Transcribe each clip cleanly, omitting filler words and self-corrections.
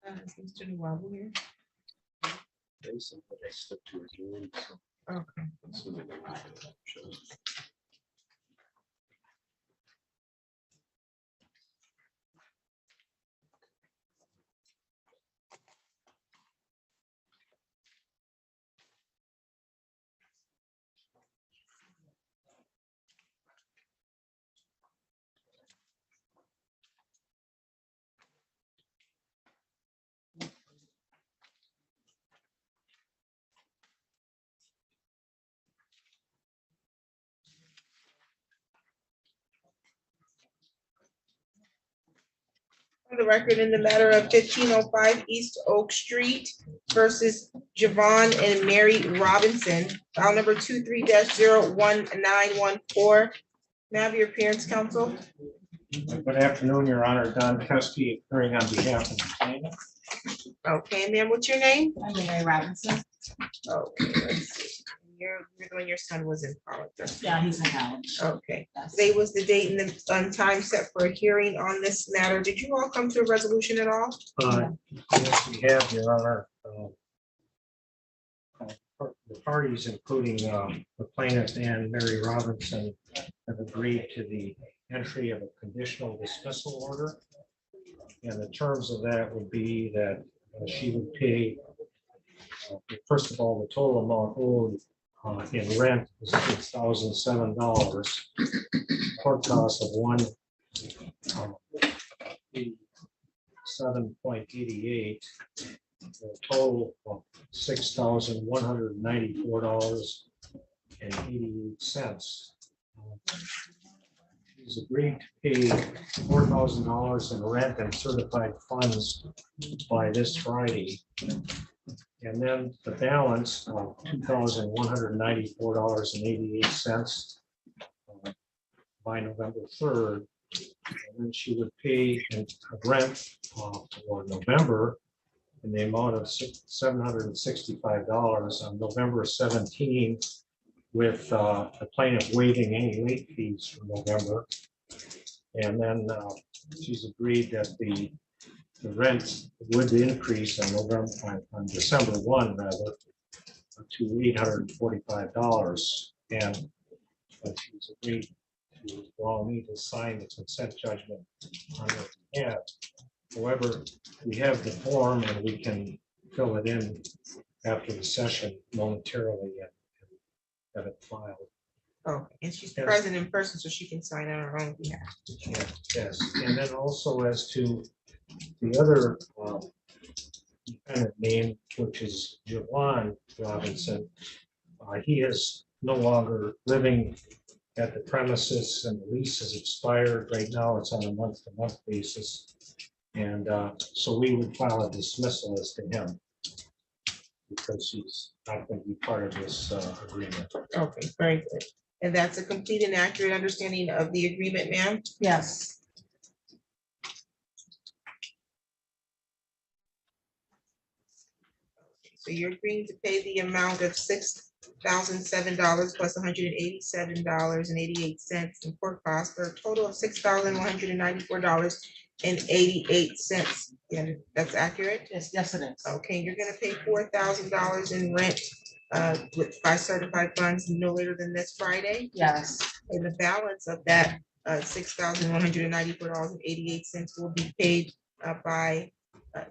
Is Mr. Nwabu here? They said that they stuck to a hearing, so Okay. assuming they shows. For the record, in the matter of 1505 East Oak Street versus Javon and Mary Robinson, file number 23-01914. May I have your appearance, counsel? Good afternoon, Your Honor. Don Keskey, appearing on behalf of the plaintiff. Okay, ma'am, what's your name? I'm Mary Robinson. Okay, let's see. You're when your son was in college. right? Yeah, he's in college. Okay, Yes. today was the date and the time set for a hearing on this matter. Did you all come to a resolution at all? Yes, we have, Your Honor. The parties, including the plaintiff and Mary Robinson, have agreed to the entry of a conditional dismissal order. And the terms of that would be that she would pay, first of all, the total amount owed in rent is $6,007. Court cost of $7.88. A total of $6,194.88. He's agreed to pay $4,000 in rent and certified funds by this Friday. And then the balance of $2,194.88 by November 3rd. And then she would pay in rent for November in the amount of $765 on November 17th, with the plaintiff waiving any late fees for November. And then she's agreed that the rent would increase on December 1 rather to $845. And she's agreed to allow me to sign the consent judgment on her behalf. However, we have the form and we can fill it in after the session momentarily and have it filed. Oh, and she's Yes. present in person, so she can sign on her own behalf. Yes, and then also as to the other defendant name, which is Javon Robinson, he is no longer living at the premises and the lease has expired. Right now, it's on a month-to-month basis. And so we would file a dismissal as to him because he's not going to be part of this agreement. Okay, very good. And that's a complete and accurate understanding of the agreement, ma'am? Yes. So you're agreeing to pay the amount of $6,007 plus $187.88 in court costs for a total of $6,194.88. Yeah, that's accurate? Yes, yes, it is. Okay, you're gonna pay $4,000 in rent by certified funds no later than this Friday. Yes, And the balance of that $6,194.88 will be paid by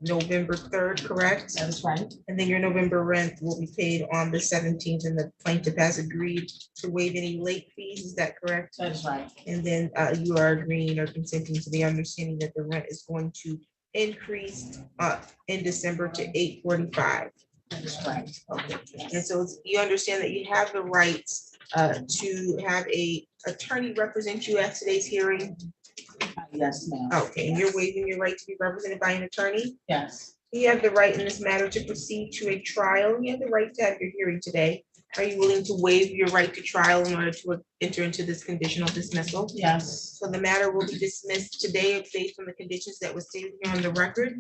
November 3rd, correct? that is right. And then your November rent will be paid on the 17th, and the plaintiff has agreed to waive any late fees, is that correct? That is right. And then you are agreeing or consenting to the understanding that the rent is going to increase in December to $845. That is right. Okay, and so you understand that you have the right to have a attorney represent you at today's hearing? Yes, ma'am. Okay, and you're waiving your right to be represented by an attorney? Yes, You have the right in this matter to proceed to a trial. You have the right to have your hearing today. Are you willing to waive your right to trial in order to enter into this conditional dismissal? yes, So the matter will be dismissed today based on the conditions that was stated here on the record.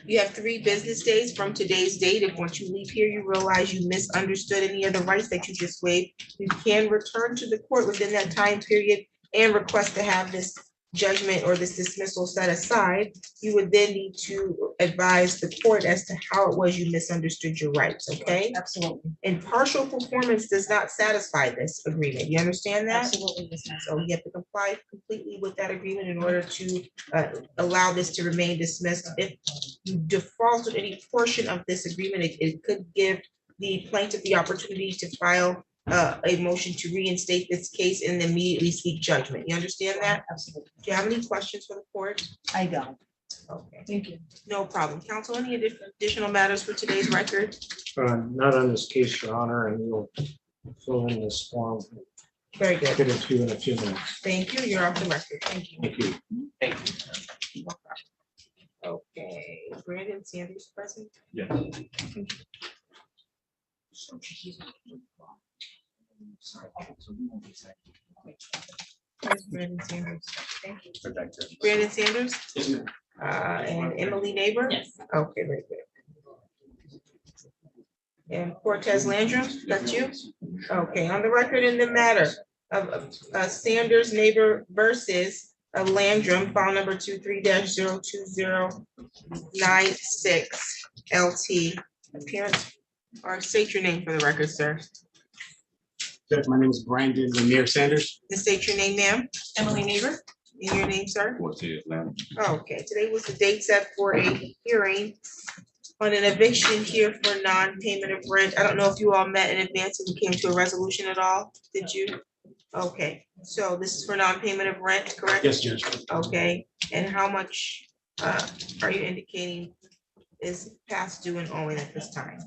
You have 3 business days from today's date. If once you leave here, you realize you misunderstood any of the rights that you just waived, you can return to the court within that time period and request to have this judgment or this dismissal set aside, you would then need to advise the court as to how it was you misunderstood your rights, okay? Absolutely, And partial performance does not satisfy this agreement. You understand that? absolutely, yes, ma'am. So you have to comply completely with that agreement in order to allow this to remain dismissed. If you default on any portion of this agreement, it could give the plaintiff the opportunity to file a motion to reinstate this case and immediately seek judgment. You understand that? Absolutely. Do you have any questions for the court? I don't. Okay, Thank you. no problem. Counsel, any additional matters for today's record? Not on this case, Your Honor, and we'll fill in this form. Very good. Get it to you in a few minutes. Thank you. You're off the record. Thank you. Thank you. Okay, Brandon Sanders present. Yeah. Where's Brandon Sanders? Thank you. Brandon Sanders, and Emily Neighbor? Yes. Okay, very good. And Cortez Landrum, that's you? Okay, on the record in the matter of Sanders Neighbor versus Landrum, file number 23-02096 LT. Appearance, or state your name for the record, sir. Judge, my name is Brandon Lemire Sanders. And state your name, ma'am, Emily Neighbor? and your name, sir. Cortez, Landrum. Okay, today was the date set for a hearing on an eviction here for non-payment of rent. I don't know if you all met in advance and came to a resolution at all, did you? Okay, so this is for non-payment of rent, correct? Yes, Judge. Okay, and how much are you indicating is past due and owing at this time?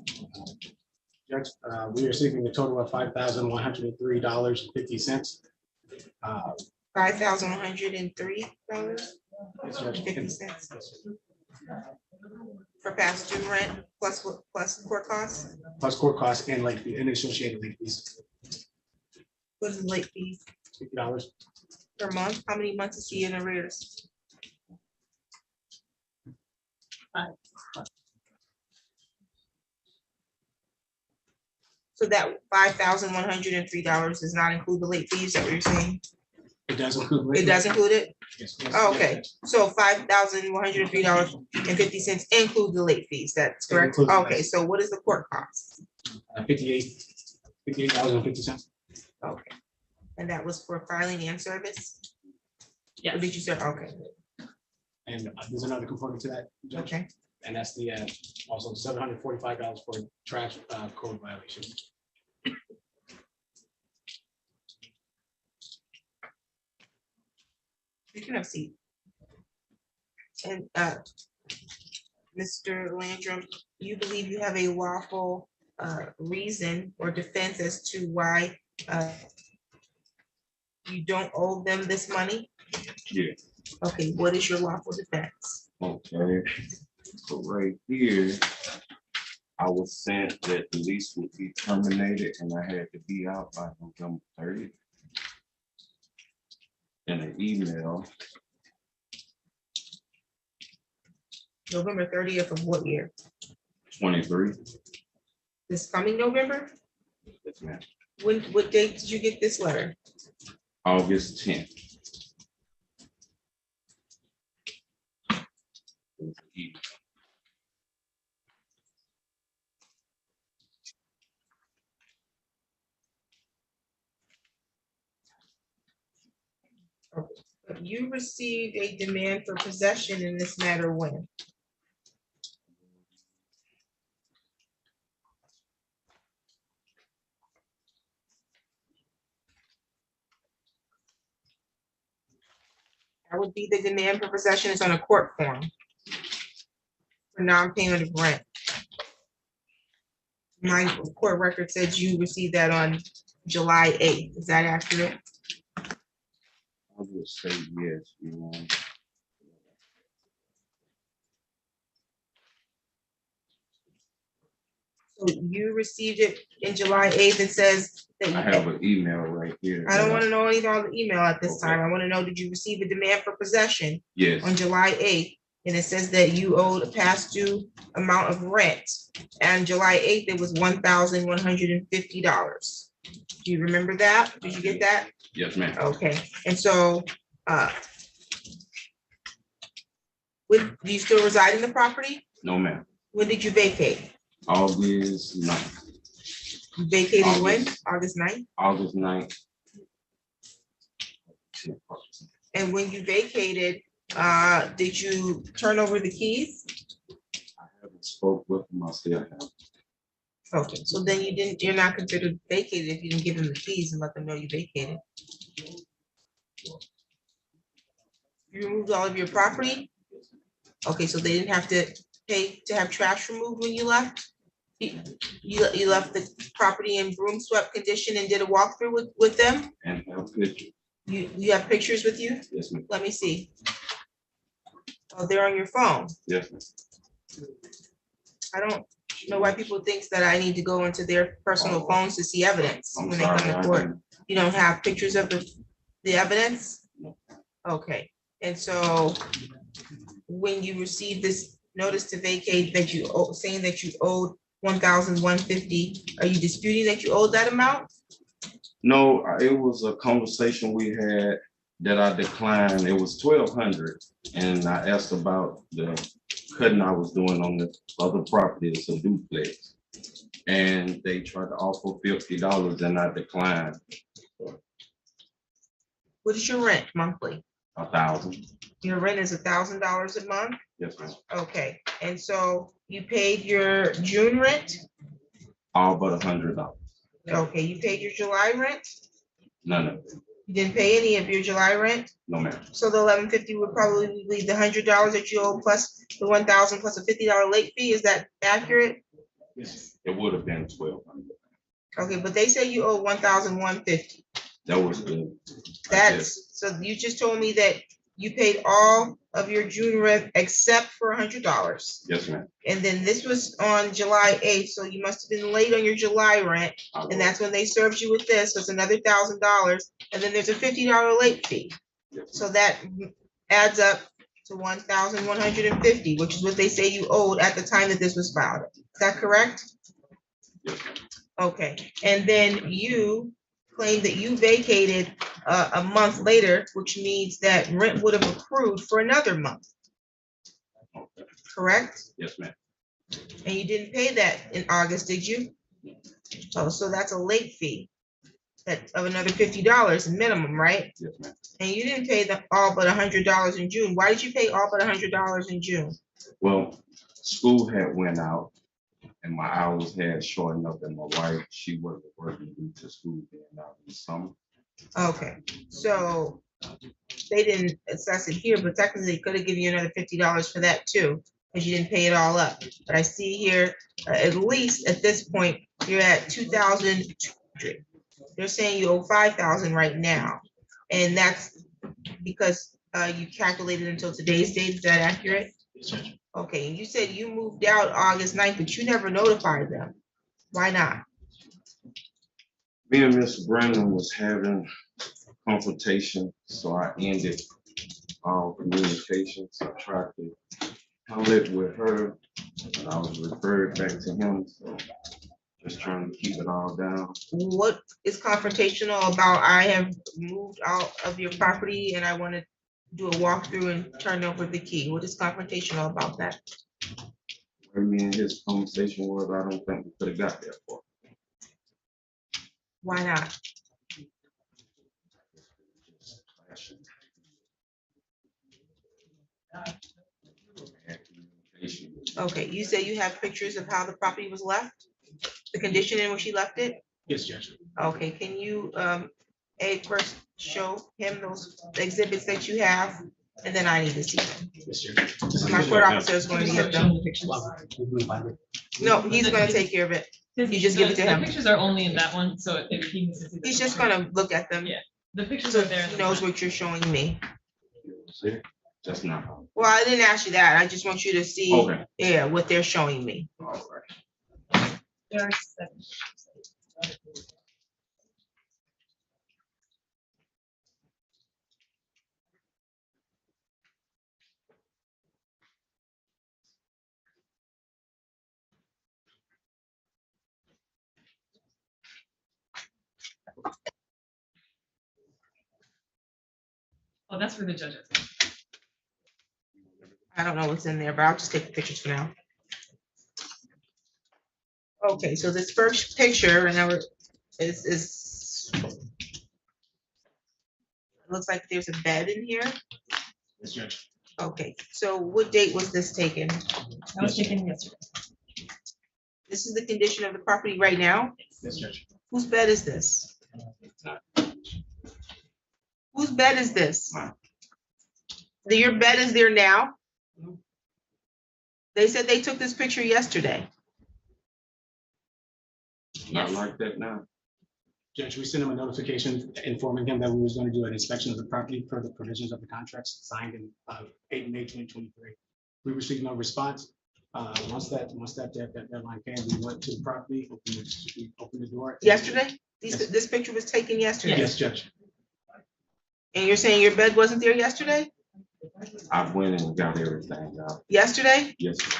Judge, we are seeking a total of $5,103.50. $5,103.50 for past due rent plus court costs? Plus court costs and late fee and associated late fees. What is the late fees $50. per month? How many months is he in arrears? So that $5,103 does not include the late fees, is that what you're saying? It does include. late It fees. does include it? Yes, yes, Oh, yes, okay. Judge. So $5,103.50 include the late fees, that's It correct? includes the Okay, late. so what is the court cost? $58.50. Okay, and that was for filing and service? Yes. Or did you say, okay, And there's another component to that, Judge, okay, and that's the also $745 for trash code violation. you can have a seat. And Mr. Landrum, you believe you have a lawful reason or defense as to why you don't owe them this money? Yeah. Okay, what is your lawful defense? Okay, so right here, I was sent that the lease would be terminated and I had to be out by November 30th. In an email, November 30th of what year? 23. This coming November? Yes, ma'am. What date did you get this letter? August 10th. It was an email. You received a demand for possession in this matter when? That would be the demand for possession. It's on a court form for non-payment of rent. My court record says you received that on July 8th. Is that accurate? I would say yes, you know. So you received it in July 8th. It says that I have an email right here. I don't want to know anything on the email at this Okay. time. I want to know, did you receive a demand for possession Yes, on July 8th? And it says that you owed a past due amount of rent. And July 8th, it was $1,150. Do you remember that? Did you get that? yes, ma'am. Okay, and so Do you still reside in the property? No, ma'am. When did you vacate? August 9th. You vacated when? August 9th? August 9th. And when you vacated, did you turn over the keys? I haven't spoke with him. I still have. Okay, so then you're not considered vacated if you didn't give them the keys and let them know you vacated. You removed all of your property? Okay, so they didn't have to pay to have trash removed when you left? You left the property in broom swept condition and did a walkthrough with them? And have pictures. You have pictures with you? Yes, ma'am. Let me see. Oh, they're on your phone. Yes, ma'am. I don't know why people thinks that I need to go into their personal phones to see evidence I'm when they come sorry. to I court. didn't- You don't have pictures of the evidence? No. Okay, and so when you received this notice to vacate that you saying that you owed $1,150, are you disputing that you owed that amount? No, it was a conversation we had that I declined. It was 1,200, and I asked about the cutting I was doing on the other property, it's a duplex. And they tried to offer $50 and I declined What is your rent monthly? 1,000. Your rent is $1,000 a month? Yes, ma'am. Okay, and so you paid your June rent? All but $100. Okay, you paid your July rent? None of it. You didn't pay any of your July rent? No, ma'am. So the $1,150 would probably be the $100 that you owe plus the 1,000 plus a $50 late fee. Is that accurate? It would have been 1,200. Okay, but they say you owe $1,150. That was the. That's, so you just told me that you paid all of your June rent except for $100. Yes, ma'am. And then this was on July 8th, so you must have been late on your July rent. I And that's when they served you with this, so it's another $1,000. And then there's a $50 late fee. Yes, So that adds up to 1,150, which is what they say you owed at the time that this was filed. Is that correct? yes, ma'am. Okay, and then you claim that you vacated a month later, which means that rent would have accrued for another month, Okay. correct? Yes, ma'am. And you didn't pay that in August, did you? Oh, so that's a late fee of another $50 minimum, right? Yes, ma'am. And you didn't pay the all but $100 in June. Why did you pay all but $100 in June? Well, school had went out and my hours had shortened up and my wife, she wasn't working due to school being out in the summer. Okay, so they didn't assess it here, but technically they could have given you another $50 for that too, because you didn't pay it all up. But I see here, at least at this point, you're at 2,200. They're saying you owe 5,000 right now, and that's because you calculated until today's date. Is that accurate? Yes, Judge. Okay, and you said you moved out August 9th, but you never notified them. Why not? Me and Mr. Brandon was having confrontation, so I ended all communications. I tried to handle it with her, and I was referred back to him, so just trying to keep it all down. What is confrontational about I have moved out of your property and I want to do a walkthrough and turn over the key? What is confrontational about that? Where me and his conversation was, I don't think we could have got there for. Why not? Okay, you say you have pictures of how the property was left? The condition in which she left it? Yes, Judge. Okay, can you, first show him those exhibits that you have? And then I need to see them. Yes, Judge. My court officer is going to get them. Wow, we can find it. No, he's gonna take care of it. You just give it to The him. pictures are only in that one, so if he needs to see. He's just gonna look at them. Yeah. The pictures So are there. in he the knows front. what you're showing me. See, that's not how. Well, I didn't ask you that. I just want you to see, Okay. yeah, what they're showing me. All right. There are 7. Oh, that's for the judges. I don't know what's in there, but I'll just take the pictures for now. Okay, so this first picture, and now is looks like there's a bed in here. Yes, Judge. Okay, so what date was this taken? I was taken yesterday. This is the condition of the property right now? Yes, Judge. Whose bed is this? It's not. Whose bed is this? Your bed is there now? They said they took this picture yesterday. Not Yes. like that now. Judge, we sent him a notification informing him that we was going to do an inspection of the property per the provisions of the contracts signed in 8 May 2023. We received no response. Once that deadline came, we went to the property, opened the door. Yesterday? Yes. This picture was taken yesterday? Yes, Judge. And you're saying your bed wasn't there yesterday? I went and got everything out. Yesterday? Yes, sir.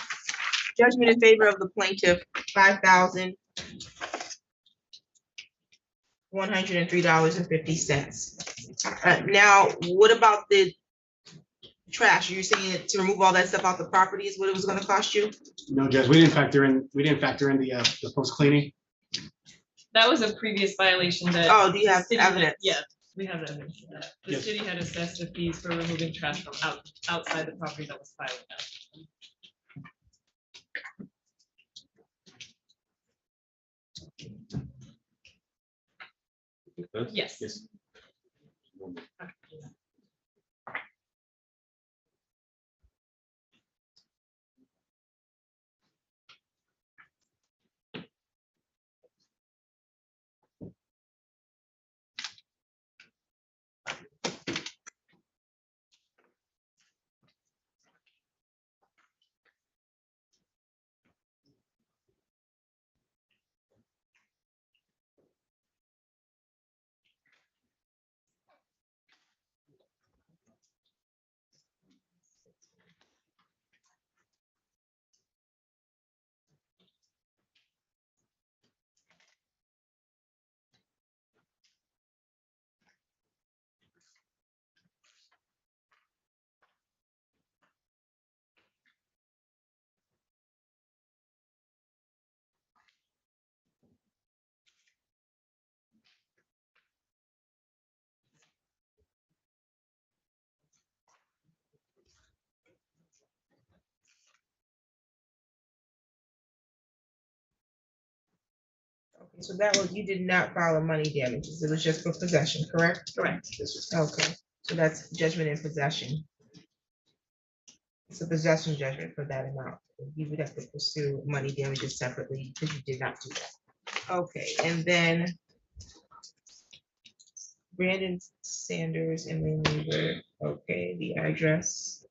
Judgment in favor of the plaintiff, $5,103.50. Now, what about the trash? You're saying that to remove all that stuff out the property is what it was gonna cost you? No, Judge, we didn't factor in the post cleaning. That was a previous violation that. Oh, do you the have city had- evidence? Yeah, we have evidence of that. The Yes. city had assessed the fees for removing trash from outside the property that was filed. Yes. Yes. Okay, so that was, you did not file a money damages. It was just for possession, correct? Correct. Okay, so that's judgment in possession. It's a possession judgment for that amount. You would have to pursue money damages separately because you did not do that. Okay, and then Brandon Sanders and then we were, okay, the address.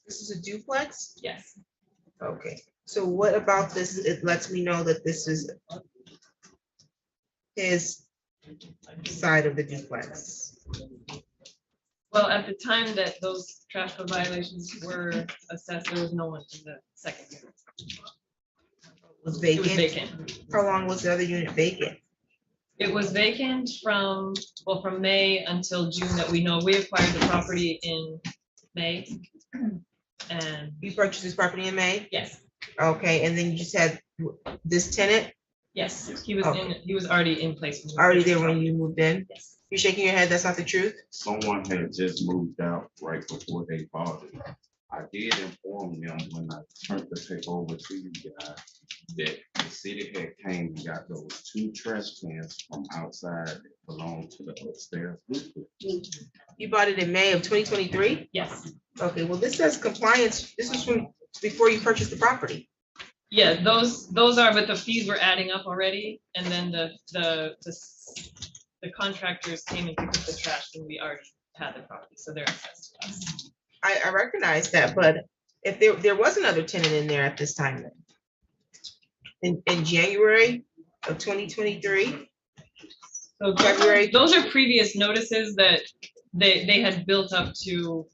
This is a duplex? Yes. Okay, so what about this? It lets me know that this is his side of the duplex. Well, at the time that those trash code violations were assessed, there was no one in the second unit. Was It was vacant? vacant. How long was the other unit vacant? It was vacant from May until June that we know. We acquired the property in May. And You purchased this property in May? yes, Okay, and then you just had this tenant yes, he was Okay. he was already in place. when we already purchased there the when property. you moved in? Yes. You're shaking your head, that's not the truth? Someone had just moved out right before they bought it. I did inform them when I turned the take over to you guys that the city had came and got those 2 trash cans from outside that belonged to the upstairs. You bought it in May of 2023? Yes. Okay, well, this says compliance, this is from before you purchased the property. Yeah, those are, but the fees were adding up already, and then the contractors came and picked up the trash when we already had the property, so they're assessed to us. I recognize that, but if there was another tenant in there at this time then? In January of 2023? So February. those are previous notices that they had built up to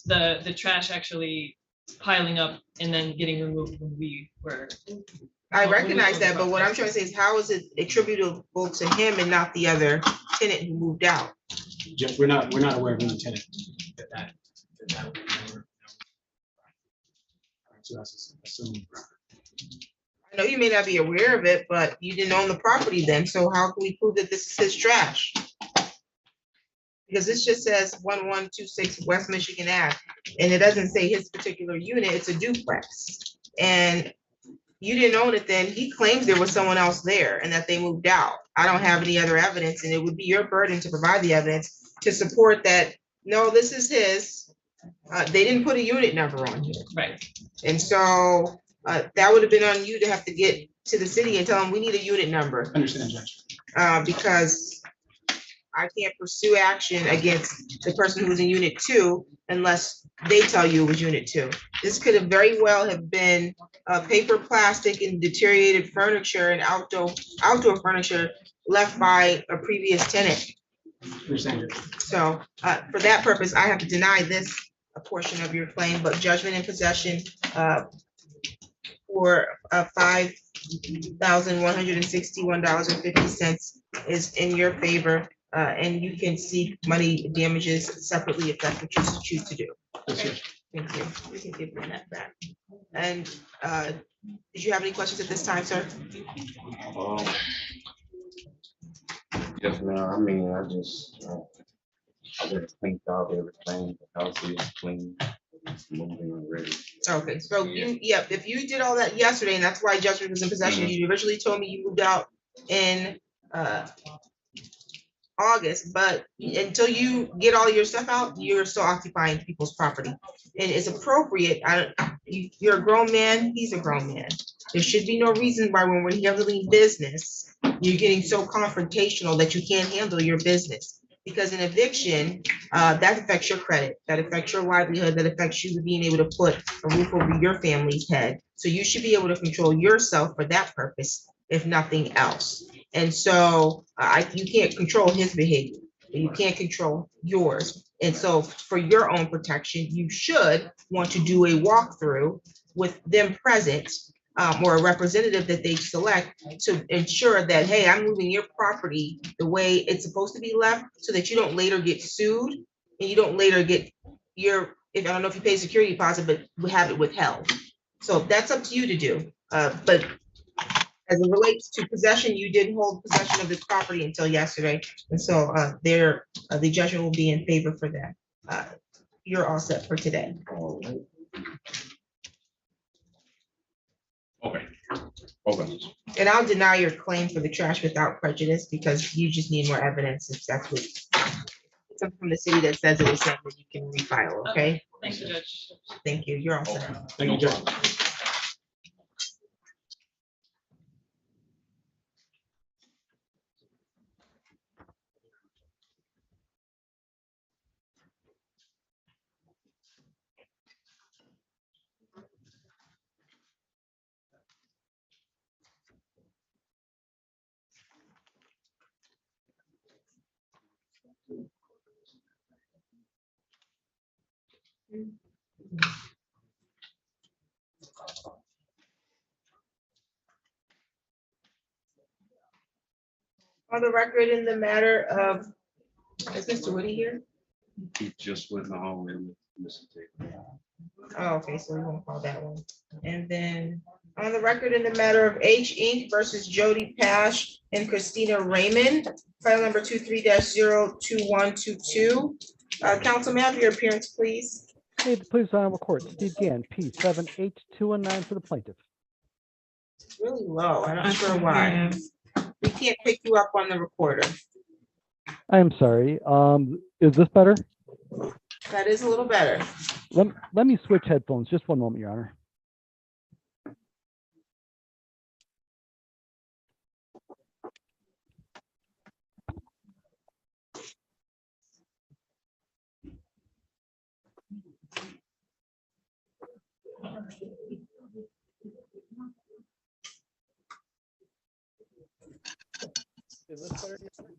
the trash actually piling up and then getting removed when we were. I when we recognize sold the that, but what property. I'm trying to say is how is it attributable to him and not the other tenant who moved out? Judge, we're not aware of any tenant that would never. So that's assuming. I know you may not be aware of it, but you didn't own the property then, so how can we prove that this is his trash? Because this just says 1126 West Michigan Ave, and it doesn't say his particular unit, it's a duplex. And you didn't own it then, he claims there was someone else there and that they moved out. I don't have any other evidence, and it would be your burden to provide the evidence to support that, no, this is his. They didn't put a unit number on here. Right, And so that would have been on you to have to get to the city and tell them, we need a unit number. Understand, Judge. Because I can't pursue action against the person who was in unit 2 unless they tell you it was unit 2. This could have very well have been paper, plastic, and deteriorated furniture and outdoor furniture left by a previous tenant. Understand, Judge. So for that purpose, I have to deny this a portion of your claim, but judgment in possession for $5,161.50 is in your favor, and you can seek money damages separately if that's what you choose to do. Yes, Judge. Thank you. We can give them that back. And did you have any questions at this time, sir? Yes, ma'am. I mean, I just cleaned out everything. The house is clean. It's moving already. Okay, so if you did all that yesterday, and that's why judgment was in possession, you originally told me you moved out in August, but until you get all your stuff out, you're still occupying people's property. And it's appropriate, you're a grown man, he's a grown man. There should be no reason why when we're handling business, you're getting so confrontational that you can't handle your business. Because an eviction, that affects your credit, that affects your livelihood, that affects you being able to put a roof over your family's head. So you should be able to control yourself for that purpose, if nothing else. And so you can't control his behavior, you can't control yours. And so for your own protection, you should want to do a walkthrough with them present, or a representative that they select to ensure that, hey, I'm moving your property the way it's supposed to be left so that you don't later get sued and you don't later get I don't know if you pay security deposit, but we have it withheld. So that's up to you to do. But as it relates to possession, you didn't hold possession of this property until yesterday. And so the judgment will be in favor for that. You're all set for today. Okay. And I'll deny your claim for the trash without prejudice because you just need more evidence if that's what something from the city that says it is saying that you can refile, okay? thank you, Judge. Thank you. You're all set. Thank you, Judge. On the record in the matter of, is Mr. Woody here? He just went home and Mr. Taylor. Oh, okay, so we won't call that one. And then on the record in the matter of H Inc. versus Jody Pash and Christina Raymond, file number 23-02122. Council, may I have your appearance, please? Hey, please, honorable court, Steve Gann, P7H219 for the plaintiff. It's really low. I'm not sure why. We can't pick you up on the recorder. I am sorry. Is this better? That is a little better. Let me switch headphones. Just one moment, Your Honor. Is this better, Your Honor?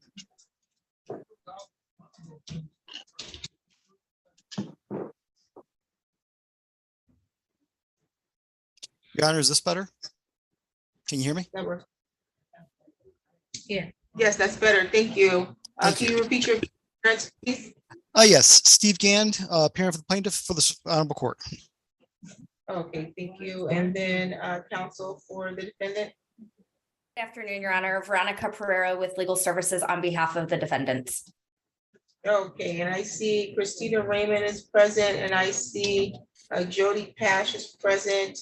Your Honor, is this better? Can you hear me? That works. Yeah. Yes, that's better. Thank you. Thank Can you repeat your appearance, please? Yes, Steve Gand, parent for the plaintiff for this honorable court. Okay, thank you. And then counsel for the defendant. Good afternoon, Your Honor. Veronica Pereira with Legal Services on behalf of the defendants. Okay, and I see Christina Raymond is present, and I see Jody Pash is present,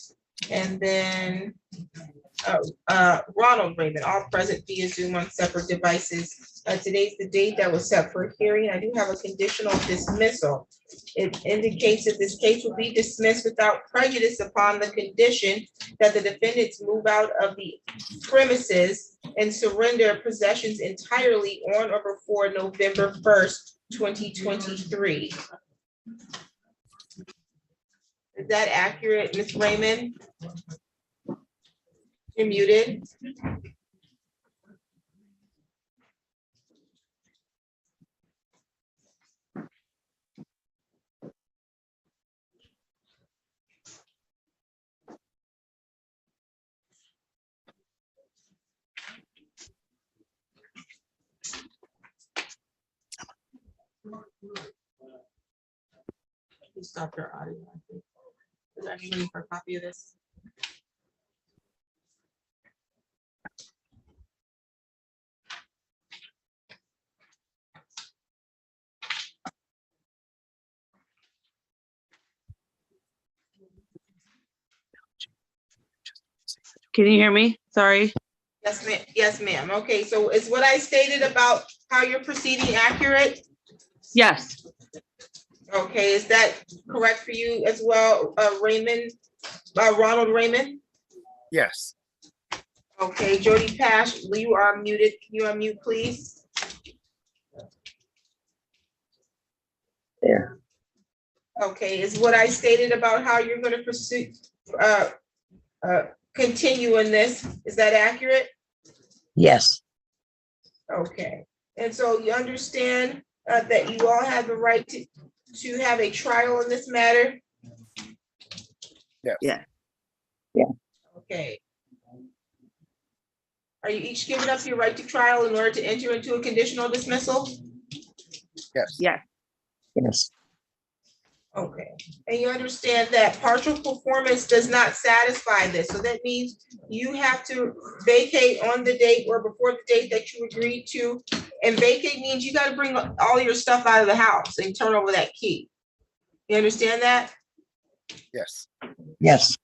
and then Ronald Raymond, all present via Zoom on separate devices. Today's the date that was set for hearing. I do have a conditional dismissal. It indicates that this case will be dismissed without prejudice upon the condition that the defendants move out of the premises and surrender possessions entirely on or before November 1st, 2023. Is that accurate, Ms. Raymond? You're muted. You stopped your audio, I think. Is there anybody for a copy of this? Can you hear me? Sorry. Yes, ma'am. Yes, ma'am. Okay, so is what I stated about how you're proceeding accurate? Yes. Okay, is that correct for you as well, Raymond, Ronald Raymond? Yes. Okay, Jody Pash, you are muted. Can you unmute, please? There. Okay, is what I stated about how you're gonna pursue, continue in this, is that accurate? Yes. Okay, and so you understand that you all have the right to have a trial in this matter? Yes. Yeah. Okay. Are you each giving up your right to trial in order to enter into a conditional dismissal? Yes. Yes. Yes. Okay, and you understand that partial performance does not satisfy this, so that means you have to vacate on the date or before the date that you agreed to. And vacate means you gotta bring all your stuff out of the house and turn over that key. You understand that? Yes. Yes.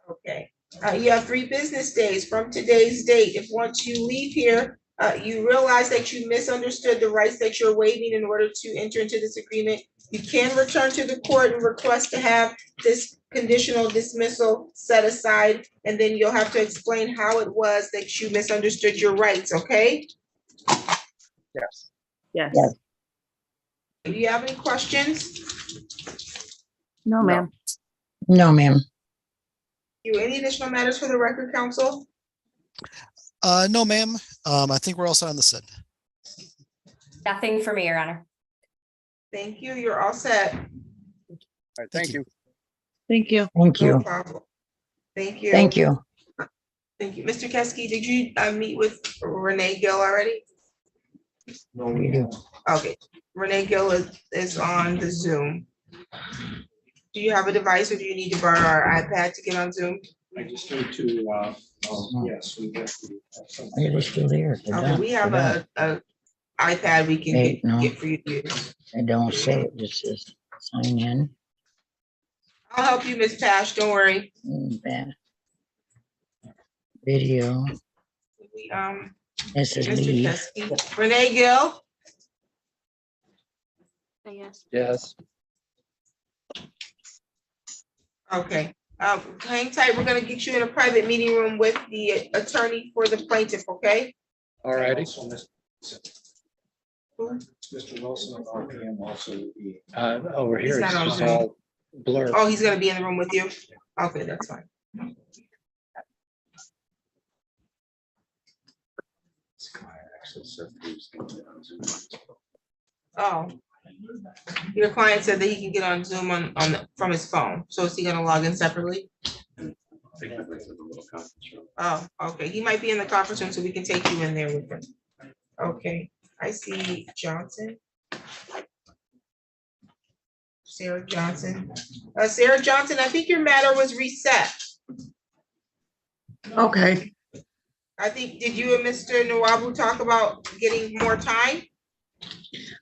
Okay, you have 3 business days from today's date. If once you leave here, you realize that you misunderstood the rights that you're waiving in order to enter into this agreement, you can return to the court and request to have this conditional dismissal set aside, and then you'll have to explain how it was that you misunderstood your rights, okay? Yes. Yes. Yes. Do you have any questions? No, ma'am. No, ma'am. Any additional matters for the record, counsel? No, ma'am. I think we're all set on this end. Nothing for me, Your Honor. Thank you, you're all set. All right. Thank you. Thank you. Thank No you. problem. Thank you. Thank you. Thank you. Mr. Keski, did you meet with Renee Gill already? You do. Okay, Renee Gill is on the Zoom. Do you have a device or do you need to borrow our iPad to get on Zoom? I just need to, yes, we have to have some. Are they still there? They're Okay, done. we have They're done. a iPad we can Hey, no. get for you to use. They don't say it, just says sign in. I'll help you, Ms. Pash, don't worry. Bad. Video. We, This is Mr. Lee. Keski. Renee Gill? Yes. Yes. Okay, hang tight. We're gonna get you in a private meeting room with the attorney for the plaintiff, okay? All righty. Mr. Wilson of RPM also will be. Over He's here, not it's on just Zoom. all blurred. Oh, he's gonna be in the room with you? Okay, that's fine. Actually said he was gonna be on Zoom. Oh, Your client said that he can get on Zoom from his phone, so is he gonna log in separately? Oh, okay, he might be in the conference room, so we can take you in there with him. Okay, I see Johnson. Sarah Johnson. Sarah Johnson, I think your matter was reset. Okay, I think, did you and Mr. Nawabu talk about getting more time?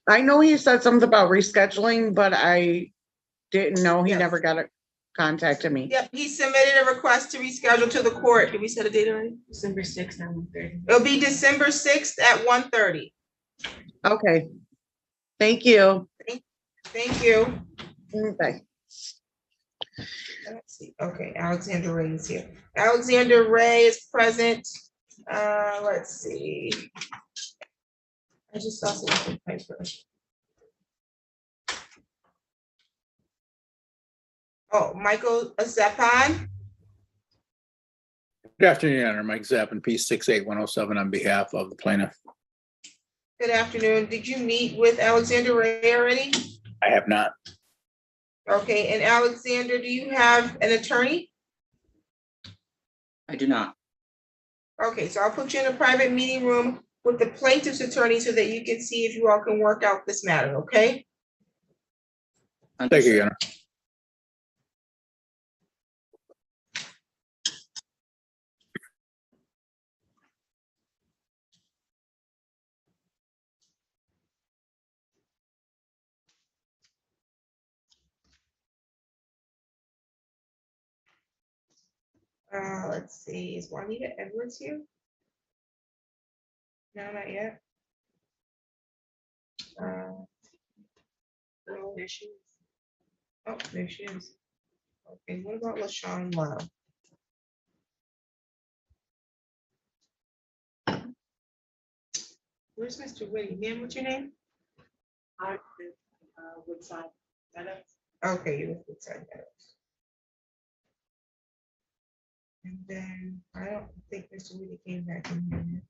I know he said something about rescheduling, but I didn't know he Yes. never contacted me. Yep, he submitted a request to reschedule to the court. Did we set a date already? December 6th at 1:30. It'll be December 6th at 1:30. Okay. Thank you. Thank you. Bye. Let's see. Okay, Alexander Ray is here. Alexander Ray is present. Let's see. I just saw something paper. Oh, Michael Zepan. Good afternoon, Your Honor. Mike Zappin, P68107 on behalf of the plaintiff. Good afternoon. Did you meet with Alexander Ray already? I have not. Okay, and Alexander, do you have an attorney? I do not. Okay, so I'll put you in a private meeting room with the plaintiff's attorney so that you can see if you all can work out this matter, okay? Thank you, Your Honor. Let's see, is Juanita Edwards here? No, not yet. No, there she is. Oh, there she is. Okay, what about LaShawn Lowe? Where's Mr. Whitty? Ma'am, what's your name? Woodside. Okay, you're with Woodside Meadows. And then I don't think Mr. Whitty came back in here.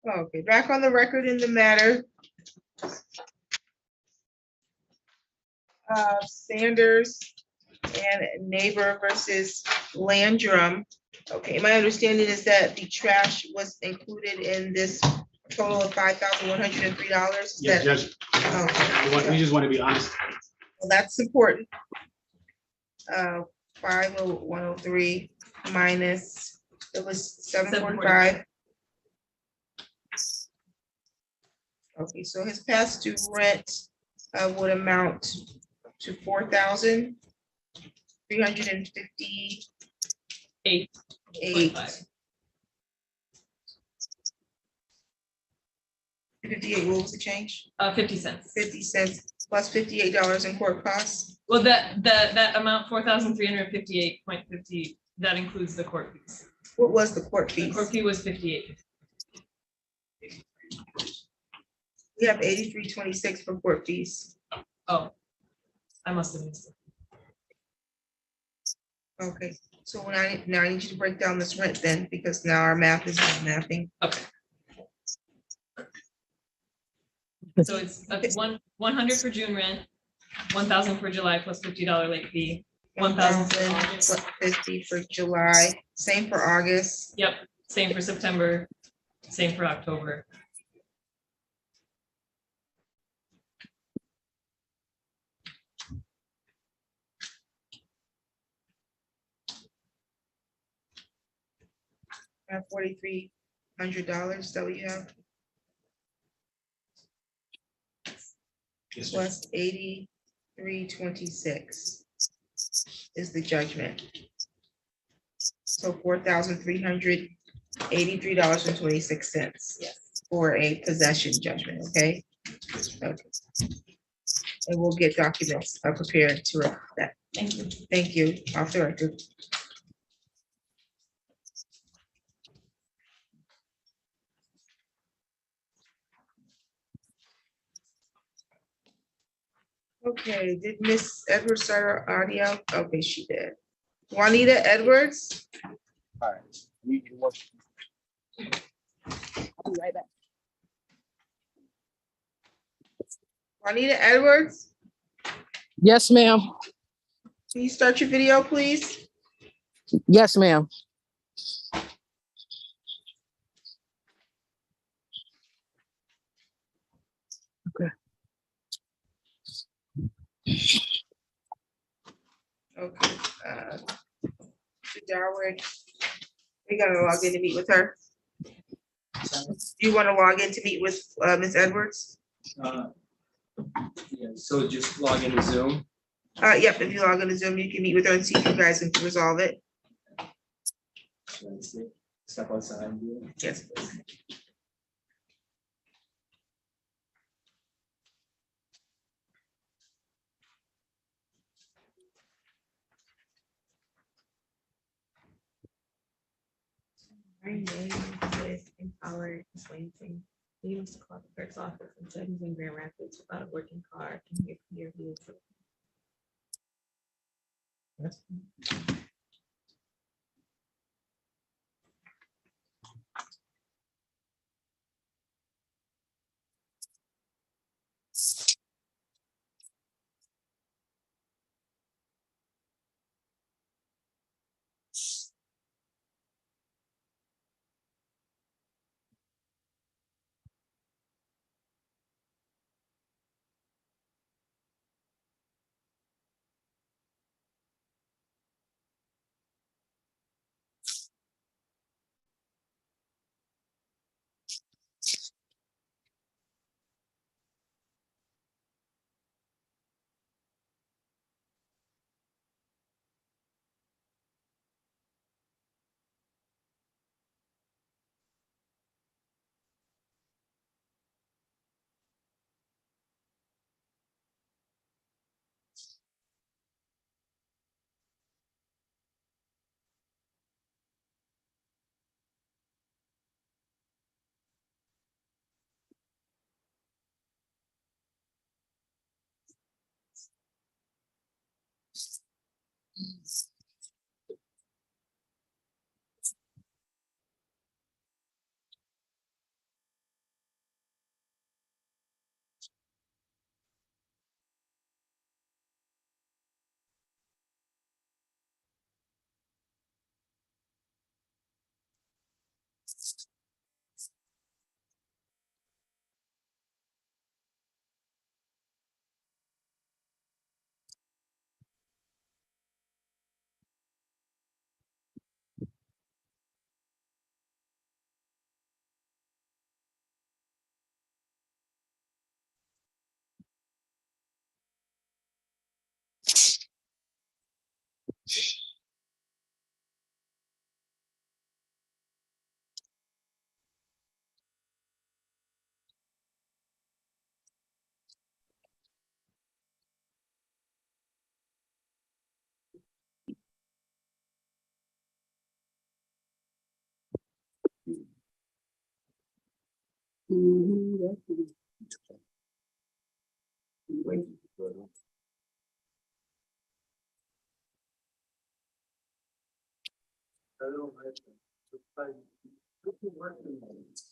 Okay, back on the record in the matter. Sanders and Neighbor versus Landrum. Okay, my understanding is that the trash was included in this total of $5,103. Yes, Judge. Okay, We just want to be honest. well, that's important. 50103 minus, it was 745. Okay, so his past due rent would amount to $4,358. 58, what was the change? 50 cents. 50 cents plus $58 in court costs. Well, that amount, 4,358.50, that includes the court fees. What was the court The fees? court fee was 58. We have 83.26 for court fees. Oh, I must have missed it. Okay, so now I need you to break down this rent then, because now our math is not mapping. Okay. So it's 100 for June rent, 1,000 for July plus $50 late fee, 1,000 for August. plus 50 for July, same for August. Yep, same for September, same for October. $4,300, is that what you have? Yes, Judge. Plus 83.26. is the judgment. So $4,383.26 for a possession judgment, okay? Okay. And we'll get documents prepared to reflect that. Thank you. Thank you, off the record. Okay, did Miss Edwards start her audio? Okay, she did. Juanita Edwards? All right. I'll be right back. Juanita Edwards, Yes, ma'am. can you start your video, please? Yes, ma'am. Okay. Okay. Mr. Darwick, we gotta log in to meet with her. Do you want to log in to meet with Ms. Edwards? Yeah, so just log into Zoom. Yep, if you log into Zoom, you can meet with her and see if you guys can resolve it. Should I step outside and do it? Yes, please. Our name is Empowered Lansing. He used to call the clerk's office and said he's in Grand Rapids without a working car. Can you hear you?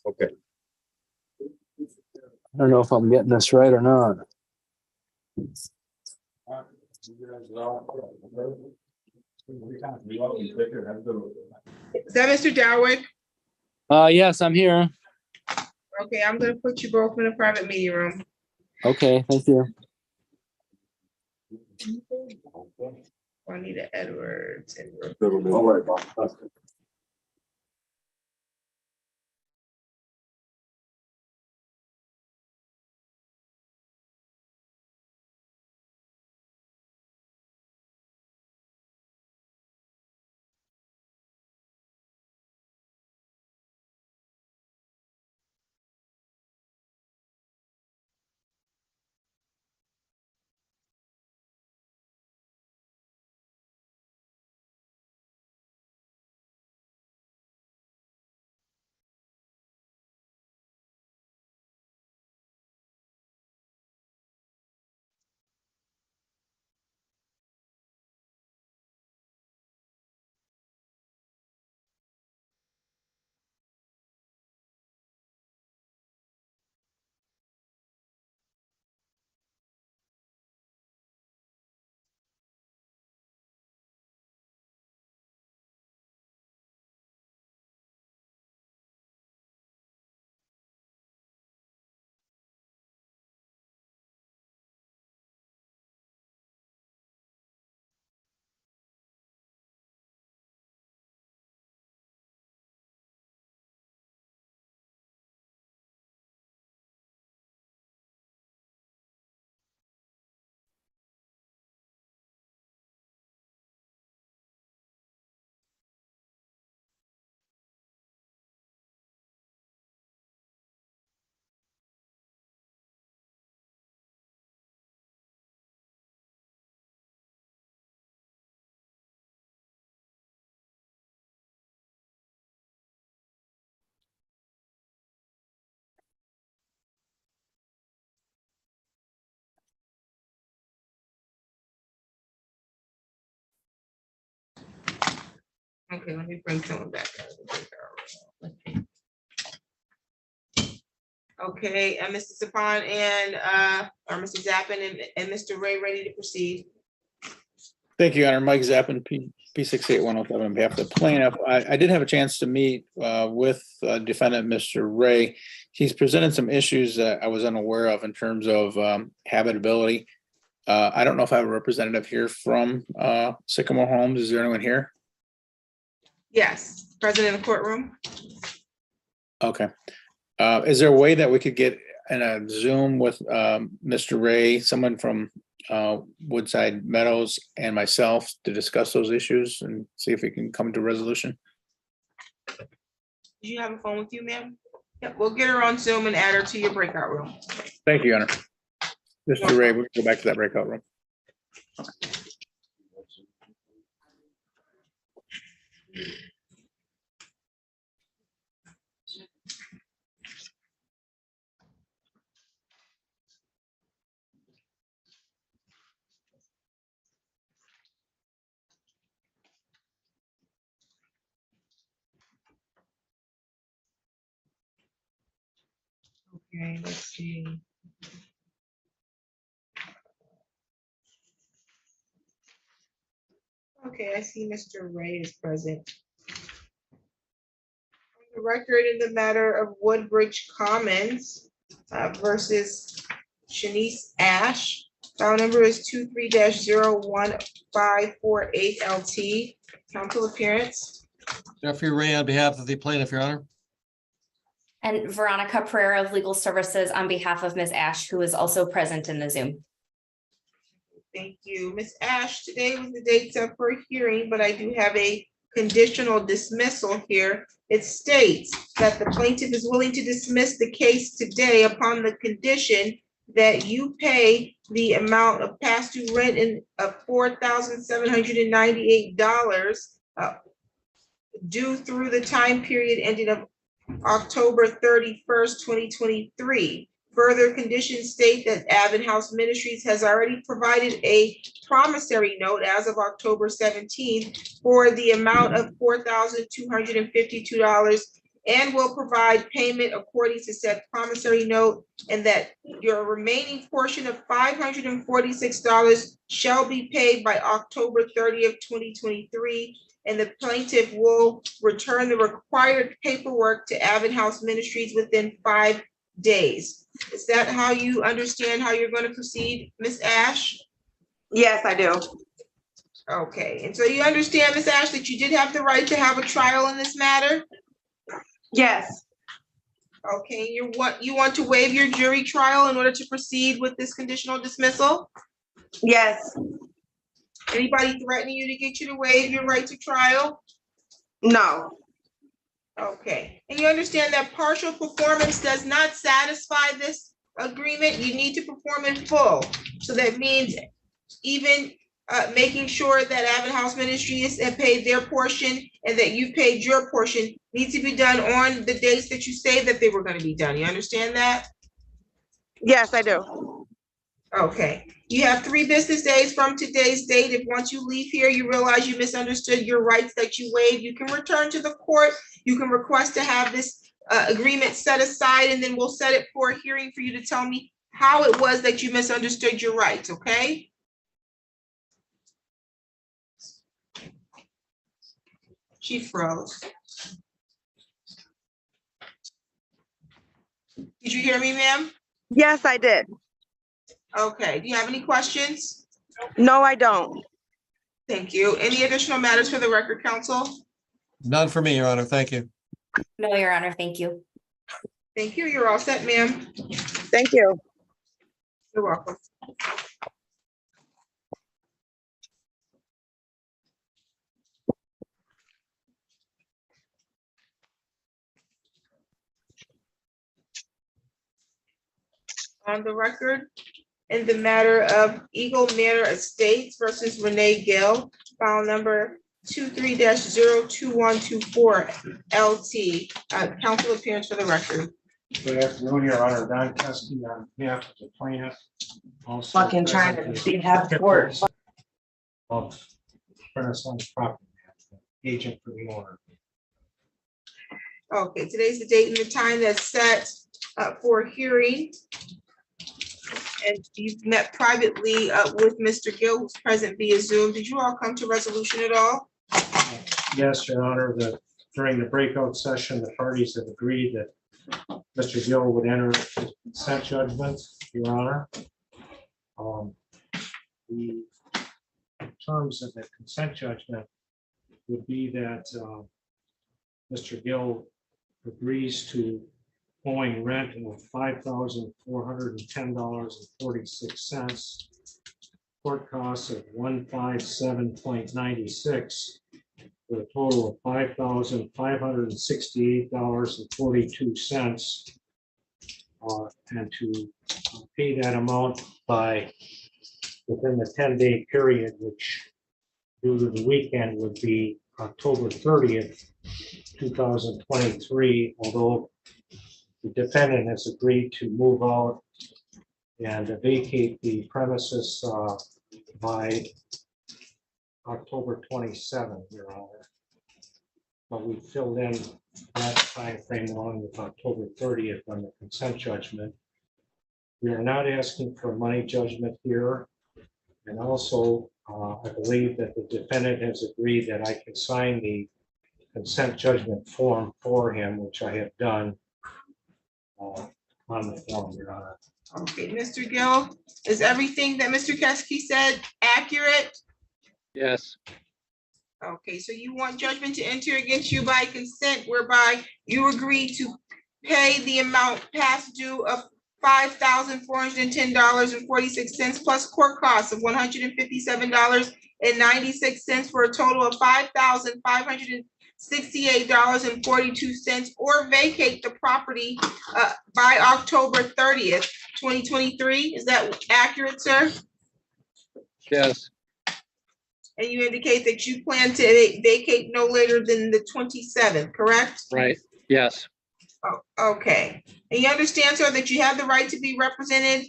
Okay. I don't know if I'm getting this right or not. Is that Mr. Darwick? Yes, I'm here. Okay, I'm gonna put you both in a private meeting room. Okay, thank you. Juanita Edwards and Okay, let me bring someone back. Out of the breakout room. Okay, Mr. Sapon and, or Mr. Zappin and Mr. Ray ready to proceed? Thank you, Your Honor. Mike Zappin, P68107 on behalf of the plaintiff. I did have a chance to meet with defendant, Mr. Ray. He's presented some issues that I was unaware of in terms of habitability. I don't know if I have a representative here from Sycamore Homes. Is there anyone here? Yes, present in the courtroom. Okay. Is there a way that we could get in a Zoom with Mr. Ray, someone from Woodside Meadows and myself to discuss those issues and see if we can come to resolution? Do you have a phone with you, ma'am? Yep, we'll get her on Zoom and add her to your breakout room. Thank you, Your Honor. Mr. Ray, we'll go back to that breakout room. Okay, let's see. Okay, I see Mr. Ray is present. On the record in the matter of Woodbridge Commons versus Shanice Ash, file number is 23-01548 LT. Council appearance. Jeffrey Ray on behalf of the plaintiff, Your Honor. And Veronica Pereira of Legal Services on behalf of Ms. Ash, who is also present in the Zoom. Thank you. Ms. Ash, today was the date set for a hearing, but I do have a conditional dismissal here. It states that the plaintiff is willing to dismiss the case today upon the condition that you pay the amount of past due rent of $4,798 due through the time period ending of October 31st, 2023. Further conditions state that Avon House Ministries has already provided a promissory note as of October 17th for the amount of $4,252 and will provide payment according to said promissory note, and that your remaining portion of $546 shall be paid by October 30th, 2023. And the plaintiff will return the required paperwork to Avon House Ministries within 5 days. Is that how you understand how you're going to proceed, Ms. Ash? Yes, I do. Okay, and so you understand, Ms. Ash, that you did have the right to have a trial in this matter? Yes. Okay, you want to waive your jury trial in order to proceed with this conditional dismissal? Yes. Anybody threatening you to get you to waive your right to trial? No. Okay, and you understand that partial performance does not satisfy this agreement. You need to perform in full. So that means even making sure that Avon House Ministries have paid their portion and that you paid your portion needs to be done on the dates that you say that they were going to be done. You understand that? Yes, I do. Okay, you have 3 business days from today's date. If once you leave here, you realize you misunderstood your rights that you waived, you can return to the court. You can request to have this agreement set aside, and then we'll set it for a hearing for you to tell me how it was that you misunderstood your rights, okay? She froze. Did you hear me, ma'am? Yes, I did. Okay, do you have any questions? No, I don't. Thank you. Any additional matters for the record, counsel? None for me, Your Honor. Thank you. No, Your Honor, thank you. Thank you. You're all set, ma'am. Thank you. You're welcome. On the record, in the matter of Eagle Manor Estates versus Renee Gill, file number 23-02124 LT. Council appearance for the record. Good afternoon, Your Honor. Don Kesky on behalf of the plaintiff. Also Fucking trying present to is have court. Of Renaissance Property Management. agent for the owner. Okay, today's the date and the time that's set for a hearing. And you've met privately with Mr. Gill, who's present via Zoom. Did you all come to resolution at all? Yes, Your Honor, during the breakout session, the parties have agreed that Mr. Gill would enter his consent judgment, Your Honor. The terms of the consent judgment would be that Mr. Gill agrees to owing rent of $5,410.46, court costs of $157.96, for a total of $5,568.42, and to pay that amount by within the 10-day period, which due to the weekend would be October 30th, 2023, although the defendant has agreed to move out and vacate the premises by October 27th, Your Honor. But we filled in that time frame along with October 30th on the consent judgment. We are not asking for a money judgment here. And also, I believe that the defendant has agreed that I can sign the consent judgment form for him, which I have done on the form, Your Honor. Okay, Mr. Gill, is everything that Mr. Keski said accurate? Yes. Okay, so you want judgment to enter against you by consent, whereby you agree to pay the amount past due of $5,410.46 plus court costs of $157.96 for a total of $5,568.42, or vacate the property by October 30th, 2023. Is that accurate, sir? Yes. And you indicate that you plan to vacate no later than the 27th, correct? Right. Yes. Oh, okay. And you understand, sir, that you have the right to be represented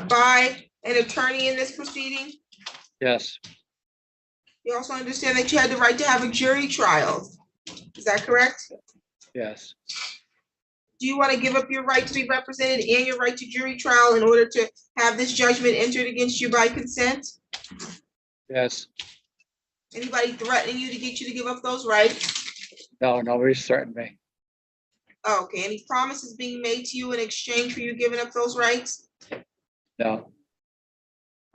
by an attorney in this proceeding? Yes. You also understand that you had the right to have a jury trial. Is that correct? Yes. Do you want to give up your right to be represented and your right to jury trial in order to have this judgment entered against you by consent? Yes. Anybody threatening you to get you to give up those rights? No, nobody's threatened me. Okay, any promises being made to you in exchange for you giving up those rights? No.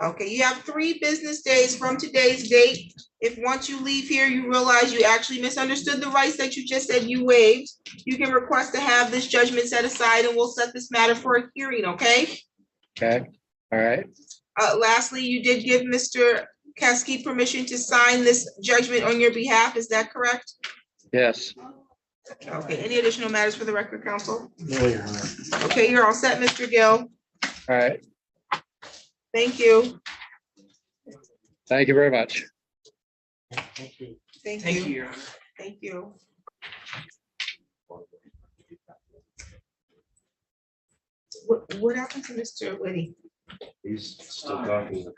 Okay, you have 3 business days from today's date. If once you leave here, you realize you actually misunderstood the rights that you just said you waived, you can request to have this judgment set aside and we'll set this matter for a hearing, okay? Okay. All right. Lastly, you did give Mr. Keski permission to sign this judgment on your behalf, is that correct? Yes. Okay, any additional matters for the record, counsel? No, Your Honor. Okay, you're all set, Mr. Gill. All right. Thank you. Thank you very much. Thank you. Thank Thank you. you, Your Honor. Thank you. What happened to Mr. Whitty? He's still talking.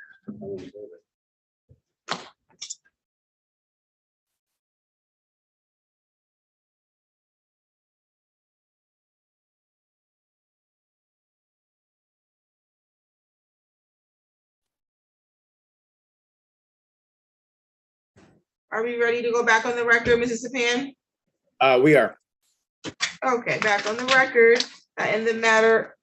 Are we ready to go back on the record, Mrs. Sapan? We are. Okay, back on the record in the matter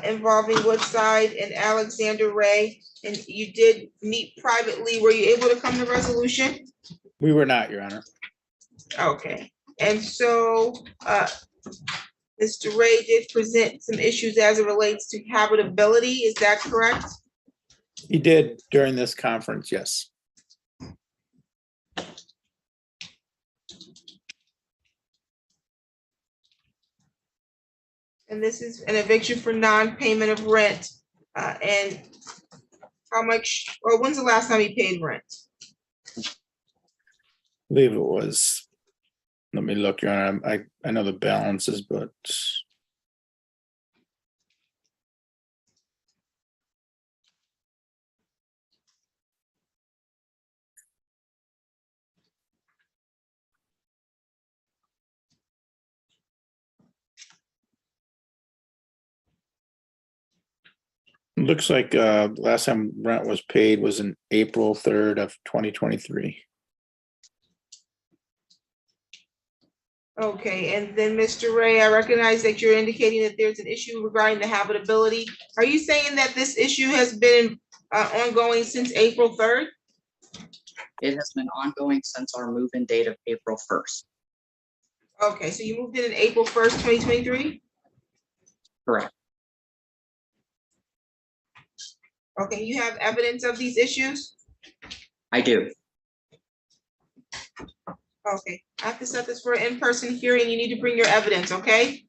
involving Woodside and Alexander Ray. And you did meet privately. Were you able to come to resolution? We were not, Your Honor. Okay, and so Mr. Ray did present some issues as it relates to habitability. Is that correct? He did during this conference, yes. And this is an eviction for non-payment of rent. And how much, or when's the last time he paid rent? I believe it was, let me look, Your Honor. I know the balances, but Looks like last time rent was paid was in April 3rd of 2023. Okay, and then Mr. Ray, I recognize that you're indicating that there's an issue regarding the habitability. Are you saying that this issue has been ongoing since April 3rd? It has been ongoing since our move-in date of April 1st. Okay, so you moved in April 1st, 2023? Correct. Okay, you have evidence of these issues? I do. Okay, I have to set this for an in-person hearing. You need to bring your evidence, okay?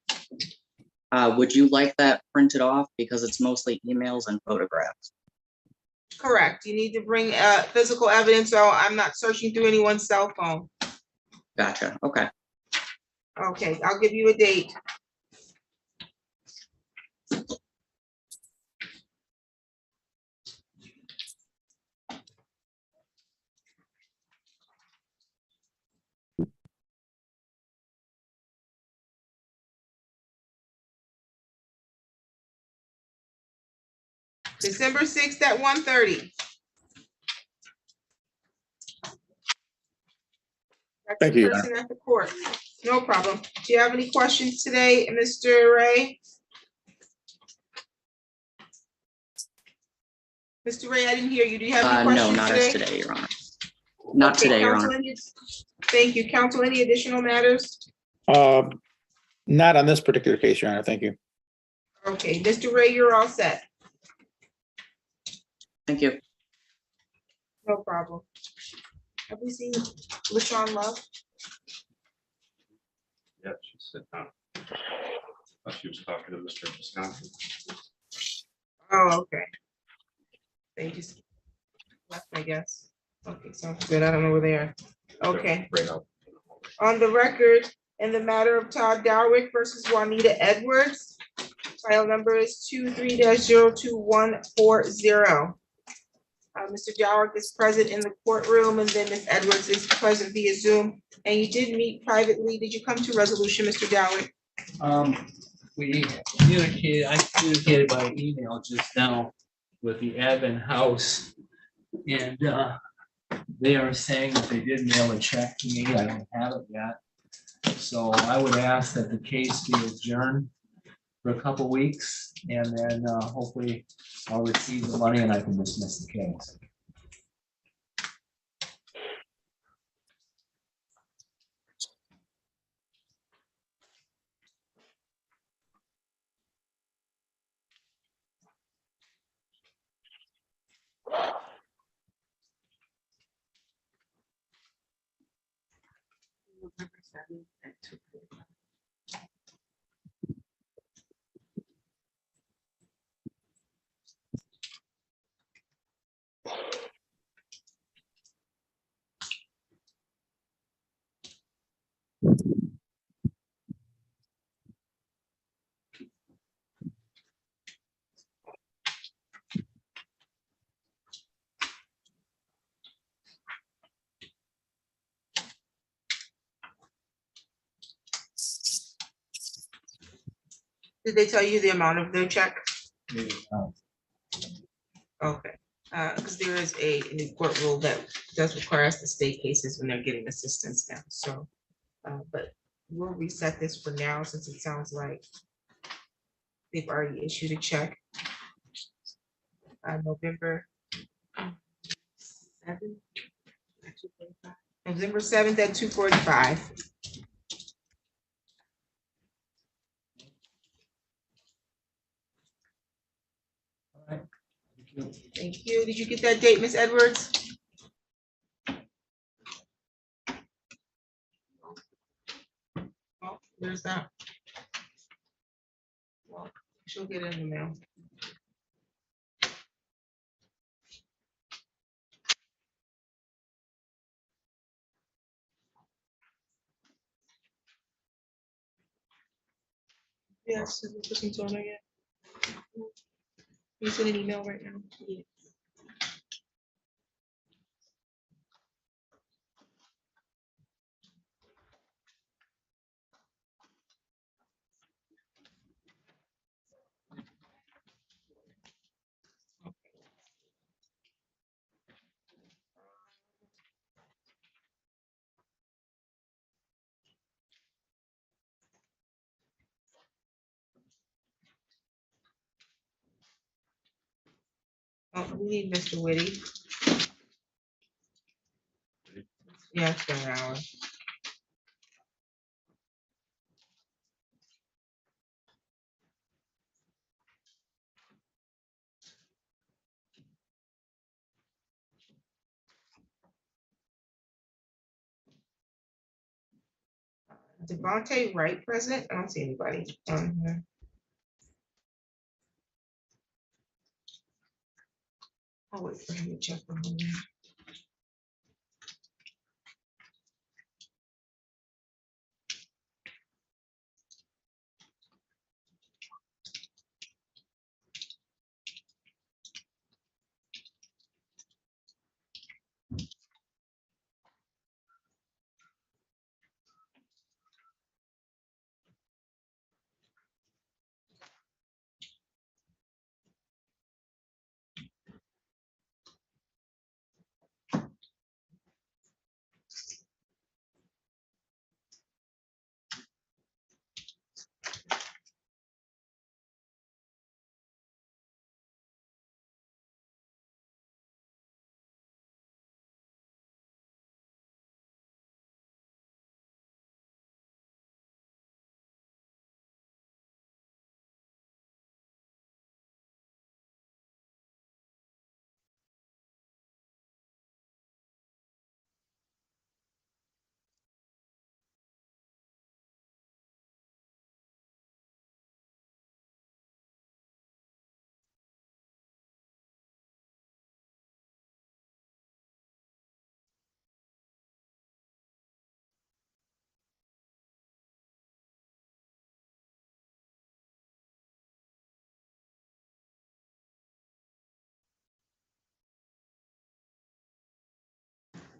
Would you like that printed off? Because it's mostly emails and photographs. Correct. You need to bring physical evidence, so I'm not searching through anyone's cell phone. Gotcha. Okay. Okay, I'll give you a date. December 6th at 1:30. Thank you. Person at the court. No problem. Do you have any questions today, Mr. Ray? Mr. Ray, I didn't hear you. Do you have any questions No, not today? as today, Your Honor. Not Okay, today, Your counsel, Honor. Thank you. Counsel, any additional matters? Not on this particular case, Your Honor. Thank you. Okay, Mr. Ray, you're all set. Thank you. No problem. Have we seen LaShawn Love? Yeah, she said, thought she was talking to Mr. Wisconsin. Oh, okay. They just left, I guess. Okay, sounds good. I don't know where they are. Okay. On the record, in the matter of Todd Darwick versus Juanita Edwards, file number is 23-02140. Mr. Darwick is present in the courtroom, and then Ms. Edwards is present via Zoom. And you did meet privately. Did you come to resolution, Mr. Darwick? I communicated by email just now with the admin house. And they are saying that they did mail a check to me. I don't have it yet. So I would ask that the case be adjourned for a couple weeks, and then hopefully I'll receive the money and I can dismiss the case. Did they tell you the amount of their check? Okay, because there is a new court rule that does require us to state cases when they're getting assistance now, so. But we'll reset this for now, since it sounds like they've already issued a check. November 7th. November 7th at 2:45. Thank you. Did you get that date, Ms. Edwards? Oh, there's that. Well, she'll get it in the mail. Yes, is it looking to her yet? You send an email right now. Yeah. We need Mr. Whitty. Yeah, it's been an hour. Devontae Wright present? I don't see anybody on here. I'll wait for him to check on him.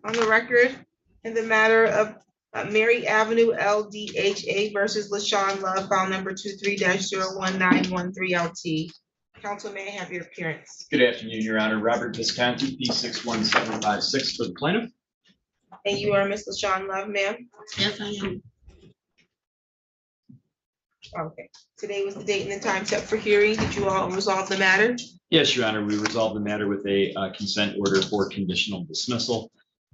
On the record, in the matter of Mary Avenue LDHA versus LaShawn Love, file number 23-01913 LT. Council, may I have your appearance? Good afternoon, Your Honor. Robert Visconti, P61756 for the plaintiff. And you are Miss LaShawn Love, ma'am? Yes, I am. Okay. Today was the date and the time set for hearing. Did you all resolve the matter? Yes, Your Honor. We resolved the matter with a consent order for conditional dismissal,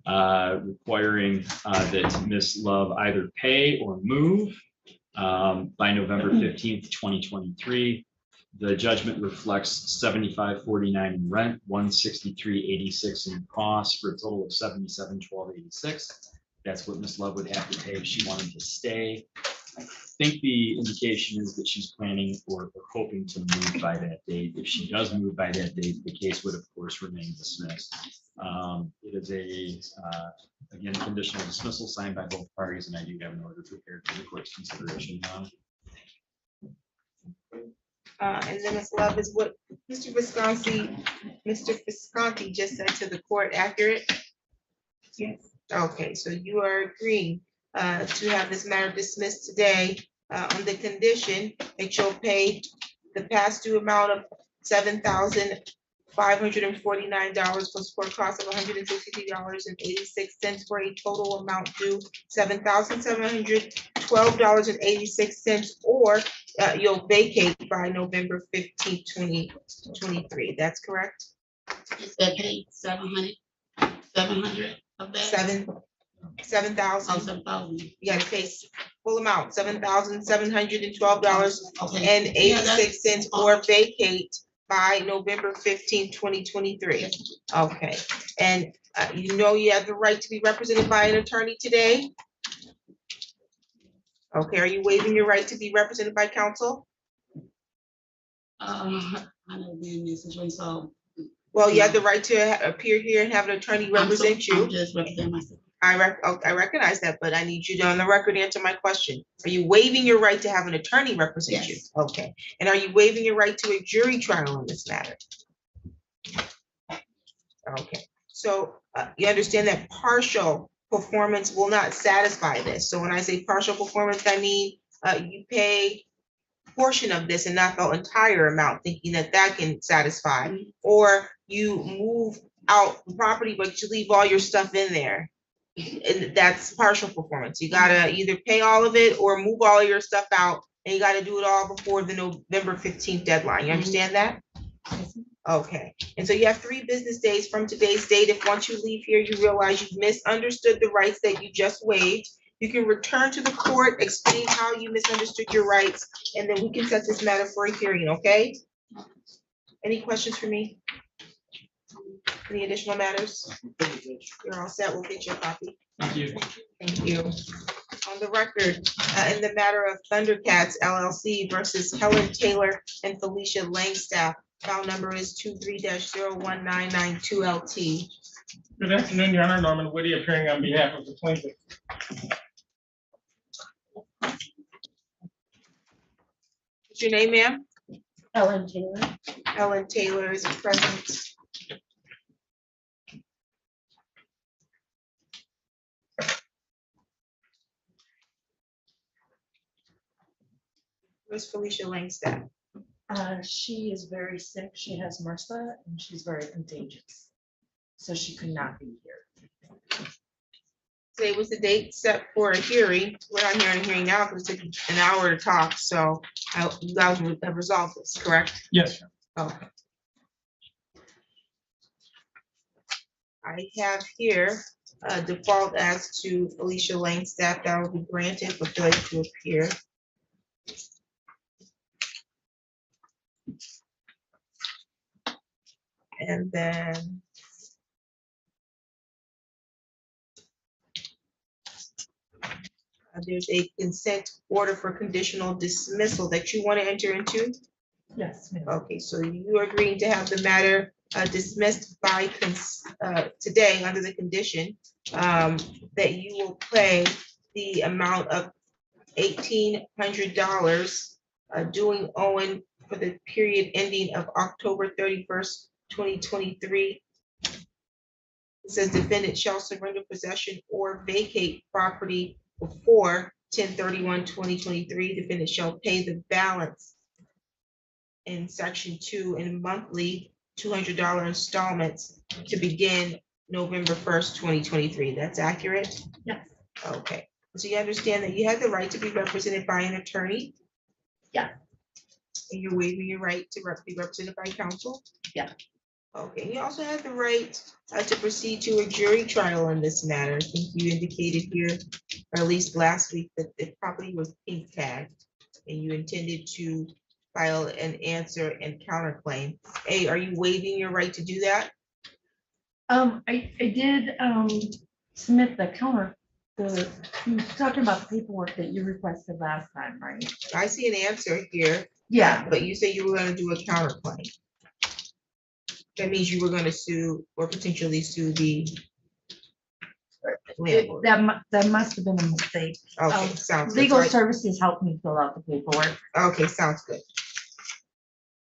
requiring that Ms. Love either pay or move by November 15th, 2023. The judgment reflects $75.49 in rent, $163.86 in costs, for a total of $77.1286. That's what Ms. Love would have to pay if she wanted to stay. I think the indication is that she's planning or hoping to move by that date. If she does move by that date, the case would of course remain dismissed. It is again, conditional dismissal signed by both parties, and I do have an order prepared for the court's consideration. And then Ms. Love, is what Mr. Visconti just said to the court accurate? Yes. Okay, so you are agreeing to have this matter dismissed today on the condition that you'll pay the past due amount of $7,549 plus court costs of $163.86 for a total amount due $7,712.86, or you'll vacate by November 15th, 2023. That's correct? That paid 700 of that? 7,000. Oh, 7,000. You gotta pay full amount, $7,712.86, or vacate by November 15th, 2023. Okay, and you know you have the right to be represented by an attorney today? Okay, are you waiving your right to be represented by counsel? I never been in this situation, so. Well, you have the right to appear here and have an attorney represent you. I'm just representing myself. I recognize that, but I need you to on the record answer my question. Are you waiving your right to have an attorney represent you? Okay, and are you waiving your right to a jury trial in this matter? Okay, so you understand that partial performance will not satisfy this. So when I say partial performance, I mean you pay a portion of this and not the entire amount, thinking that that can satisfy, or you move out the property, but you leave all your stuff in there. And that's partial performance. You gotta either pay all of it or move all of your stuff out, and you gotta do it all before the November 15th deadline. You understand that? Okay, and so you have 3 business days from today's date. If once you leave here, you realize you misunderstood the rights that you just waived, you can return to the court, explain how you misunderstood your rights, and then we can set this matter for a hearing, okay? Any questions for me? Any additional matters? You're all set. We'll get you a copy. Thank you. Thank you. On the record, in the matter of Thundercats LLC versus Helen Taylor and Felicia Langstaff, file number is 23-01992 LT. Good afternoon, Your Honor. Norman Whitty appearing on behalf of the plaintiff. What's your name, ma'am? Ellen Taylor. Helen Taylor is present. Where's Felicia Langstaff? She is very sick. She has MRSA and she's very contagious. So she could not be here. Today was the date set for a hearing. We're not hearing a hearing now because it took an hour to talk, so you guys would have resolved this, correct? Yes, sir. Okay. I have here a default as to Felicia Langstaff that will be granted for failure to appear. And then there's a consent order for conditional dismissal that you want to enter into? Yes, ma'am. Okay, so you are agreeing to have the matter dismissed by today under the condition that you will pay the amount of $1,800 doing owing for the period ending of October 31st, 2023. It says defendant shall surrender possession or vacate property before 10/31/2023. Defendant shall pay the balance in section 2 in monthly $200 installments to begin November 1st, 2023. That's accurate? Yes. Okay, so you understand that you have the right to be represented by an attorney? Yeah. And you're waiving your right to be represented by counsel? Yeah. Okay, you also have the right to proceed to a jury trial in this matter. I think you indicated here, or at least last week, that the property was pink tagged and you intended to file an answer and counterclaim. A, are you waiving your right to do that? I did submit the counter. You was talking about the paperwork that you requested last time, right? I see an answer here. Yeah. But you said you were gonna do a counterclaim. That means you were gonna sue or potentially sue the landlord. That must have been a mistake. Okay, sounds good. Legal Right. services helped me fill out the paperwork. Okay, sounds good.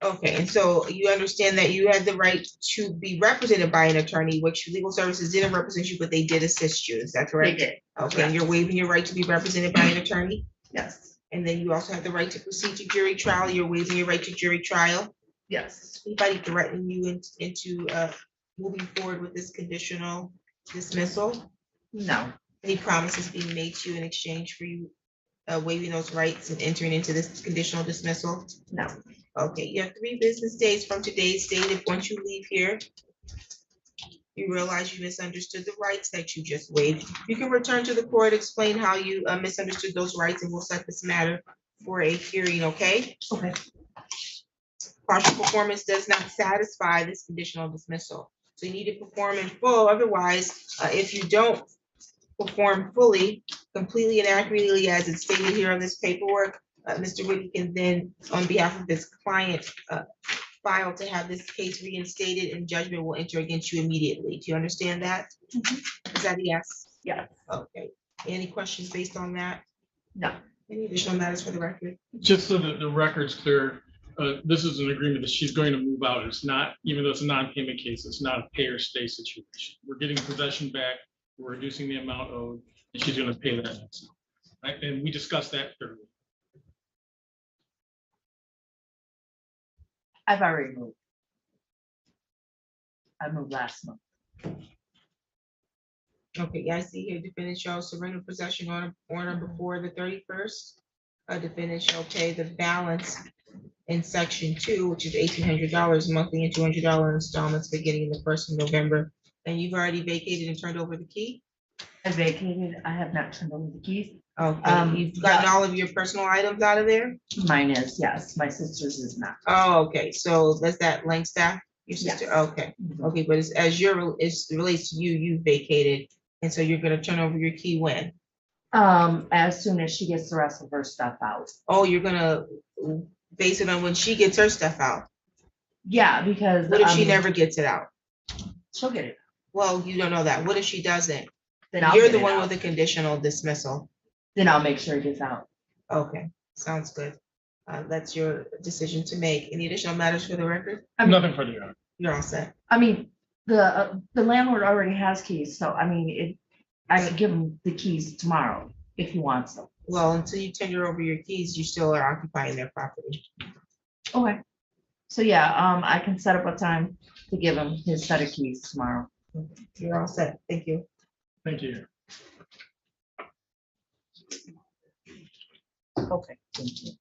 Okay, and so you understand that you had the right to be represented by an attorney, which legal services didn't represent you, but they did assist you. Is that correct? They did. Okay, and you're waiving your right to be represented by an attorney? Yes. And then you also have the right to proceed to jury trial. You're waiving your right to jury trial. Yes. Anybody threatening you into moving forward with this conditional dismissal? No. Any promises being made to you in exchange for you waiving those rights and entering into this conditional dismissal? No. Okay, you have 3 business days from today's date. If once you leave here, you realize you misunderstood the rights that you just waived, you can return to the court, explain how you misunderstood those rights, and we'll set this matter for a hearing, okay? Okay. Partial performance does not satisfy this conditional dismissal. So you need to perform in full. Otherwise, if you don't perform fully, completely and accurately as it's stated here on this paperwork, Mr. Whitty can then, on behalf of his client, file to have this case reinstated and judgment will enter against you immediately. Do you understand that? Is that a yes? Yeah. Okay. Any questions based on that? No. Any additional matters for the record? Just so that the record's clear, this is an agreement that she's going to move out. It's not, even though it's a non-payment case, it's not a pay or stay situation. We're getting possession back, we're reducing the amount owed, and she's gonna pay that next month. Right, and we discussed that thoroughly. I've already moved. I moved last month. Okay, yeah, I see here, defendant shall surrender possession on or before the 31st. Defendant shall pay the balance in section 2, which is $1,800 monthly and $200 installments beginning the 1st of November. And you've already vacated and turned over the key? I vacated, I have not turned over the keys. Okay, you've gotten all of your personal items out of there? Mine is, yes, my sister's is not. Oh, okay, so that's that Langstaff, your sister, okay, okay, but it's as it relates to you, you vacated, and so you're gonna turn over your key when? As soon as she gets the rest of her stuff out. Oh, you're gonna base it on when she gets her stuff out? Yeah, because. What if she never gets it out? She'll get it. Well, you don't know that, what if she doesn't? Then I'll You're get the it one out. with the conditional dismissal. Then I'll make sure it gets out. Okay, sounds good. That's your decision to make. Any additional matters for the record? Nothing for the Your Honor. You're all set. I mean, the landlord already has keys, so I mean, I could give him the keys tomorrow if he wants them. Well, until you tender over your keys, you still are occupying their property. Okay. So yeah, I can set up a time to give him his set of keys tomorrow. You're all set. Thank you. Thank you. Okay. Thank you.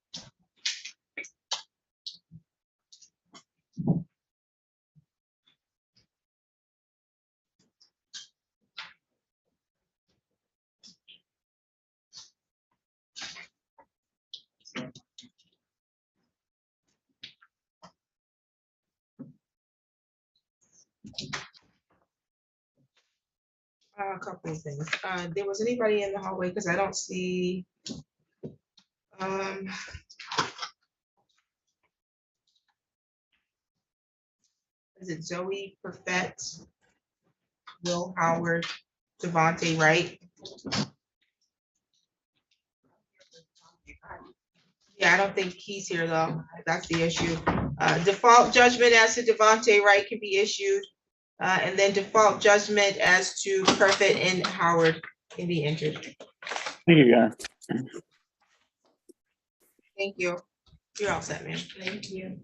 A couple of things. There was anybody in the hallway, because I don't see. Is it Zoe Perfect, Will Howard, Devontae Wright? Yeah, I don't think he's here though. That's the issue. Default judgment as to Devontae Wright can be issued. And then default judgment as to Perfect and Howard can be entered. Thank you, Your Honor. Thank you. You're all set, ma'am. Thank you.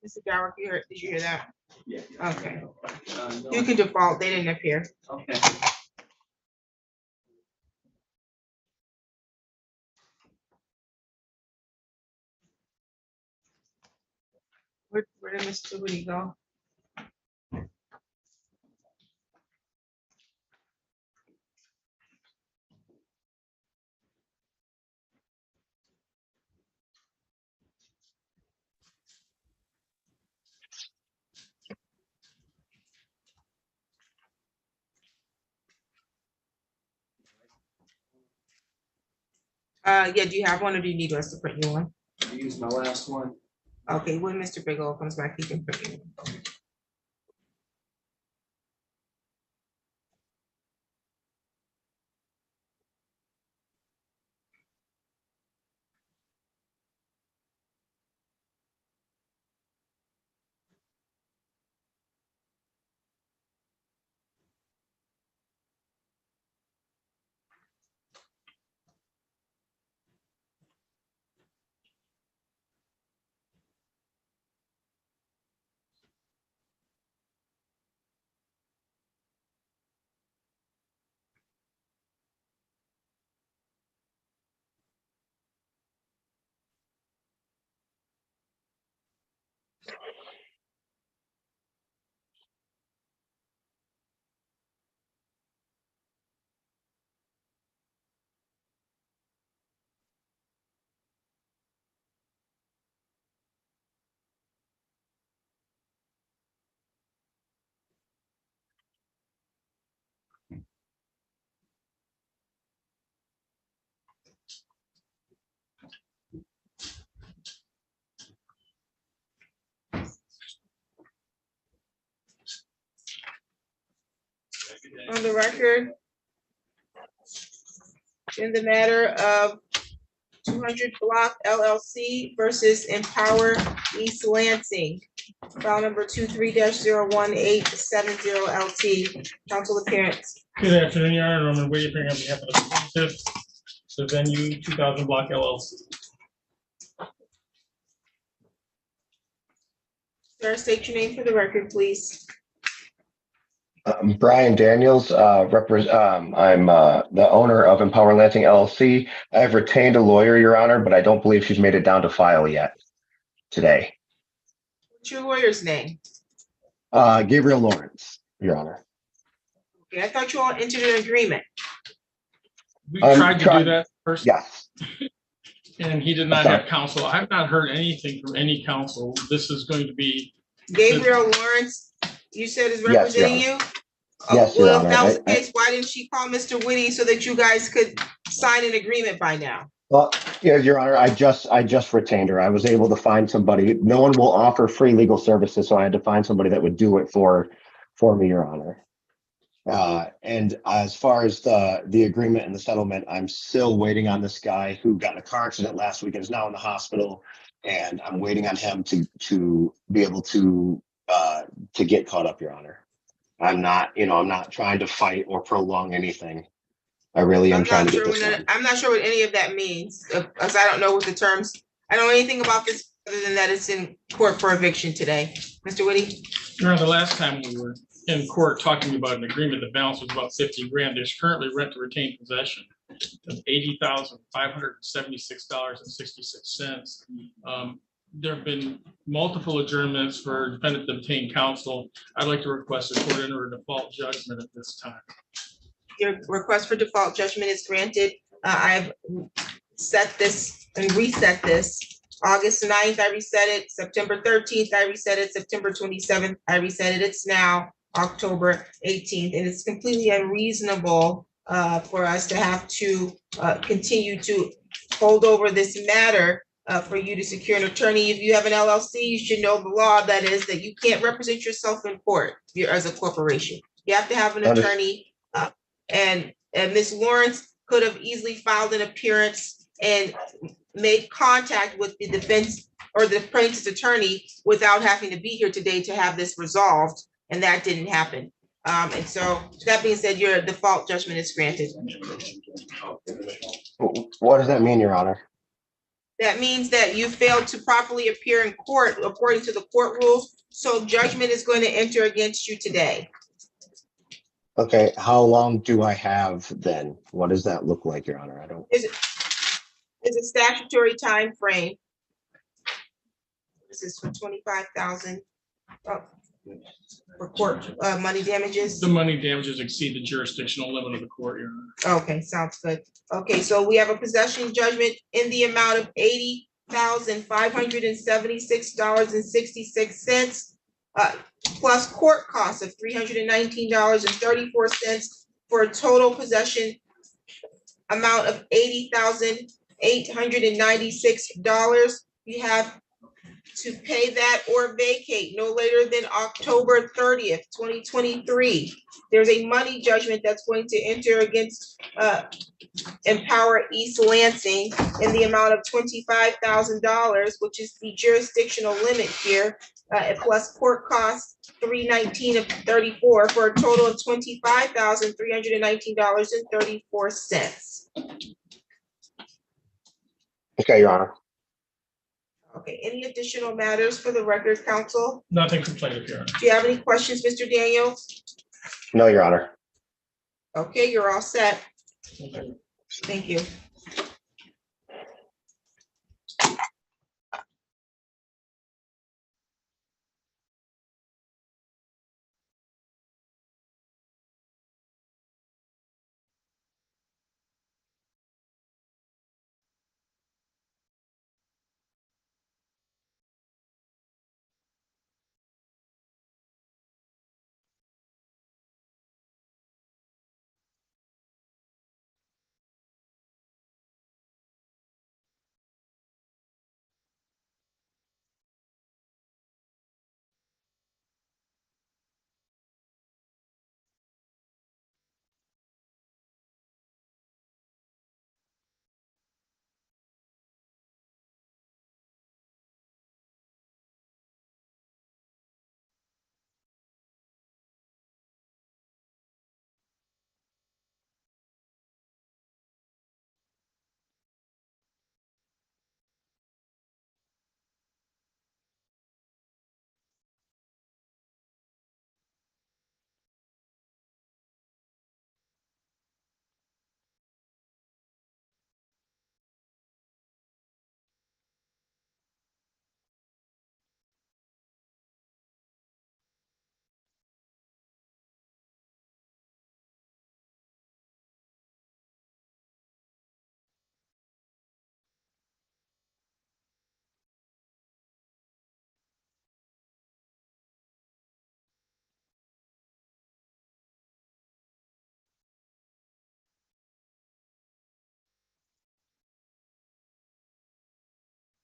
Mr. Darwick, did you hear that? Yeah. Okay. No. You can default, they didn't appear. Okay. Where did Mr. Woody go? Yeah, do you have one or do you need us to print you one? I used my last one. Okay, when Mr. Bigelow comes back, he can print you one. On the record, in the matter of 200 Block LLC versus Empower East Lansing, file number 23-01870 LT, council appearance. Good afternoon, Your Honor. Norman Wade appearing on behalf of the plaintiff, the venue 2000 Block LLC. Sir, state your name for the record, please. Brian Daniels, I'm the owner of Empower Lansing LLC. I have retained a lawyer, Your Honor, but I don't believe she's made it down to file yet today. What's your lawyer's name? Gabriel Lawrence, Your Honor. Okay, I thought you all entered an agreement. We tried to do that first. Yes. And he did not have counsel. I've not heard anything from any counsel. This is going to be. Gabriel Lawrence, you said is representing you? Yes, Your Well, if Honor. that was the case, why didn't she call Mr. Whitty so that you guys could sign an agreement by now? Well, yeah, Your Honor, I just retained her. I was able to find somebody. No one will offer free legal services, so I had to find somebody that would do it for me, Your Honor. And as far as the agreement and the settlement, I'm still waiting on this guy who got in a car accident last week and is now in the hospital. And I'm waiting on him to be able to get caught up, Your Honor. I'm not trying to fight or prolong anything. I really am trying to get this done. I'm not sure what any of that means, because I don't know what the terms, I don't know anything about this other than that it's in court for eviction today. Mr. Whitty? The last time we were in court talking about an agreement, the balance was about 50 grand. There's currently rent to retain possession of $80,576.66. There have been multiple adjournments for defendant to obtain counsel. I'd like to request a court enter a default judgment at this time. Your request for default judgment is granted. I've set this and reset this. August 9th, I reset it. September 13th, I reset it. September 27th, I reset it. It's now October 18th, and it's completely unreasonable for us to have to continue to hold over this matter for you to secure an attorney. If you have an LLC, you should know the law, that is that you can't represent yourself in court as a corporation. You have to have an attorney, and Ms. Lawrence could have easily filed an appearance and made contact with the defense or the plaintiff's attorney without having to be here today to have this resolved, and that didn't happen. And so that being said, your default judgment is granted. What does that mean, Your Honor? That means that you failed to properly appear in court according to the court rules, so judgment is going to enter against you today. Okay, how long do I have then? What does that look like, Your Honor? It's a statutory time frame. This is for 25,000 for court money damages. The money damages exceed the jurisdictional limit of the court, Your Honor. Okay, sounds good. Okay, so we have a possession judgment in the amount of $80,576.66, plus court costs of $319.34 for a total possession amount of $80,896. You have to pay that or vacate no later than October 30th, 2023. There's a money judgment that's going to enter against Empower East Lansing in the amount of $25,000, which is the jurisdictional limit here, plus court costs $319.34 for a total of $25,319.34. Okay, Your Honor. Okay, any additional matters for the record, counsel? Nothing from plaintiff, Your Honor. Do you have any questions, Mr. Daniels? No, Your Honor. Okay, you're all set. Thank you.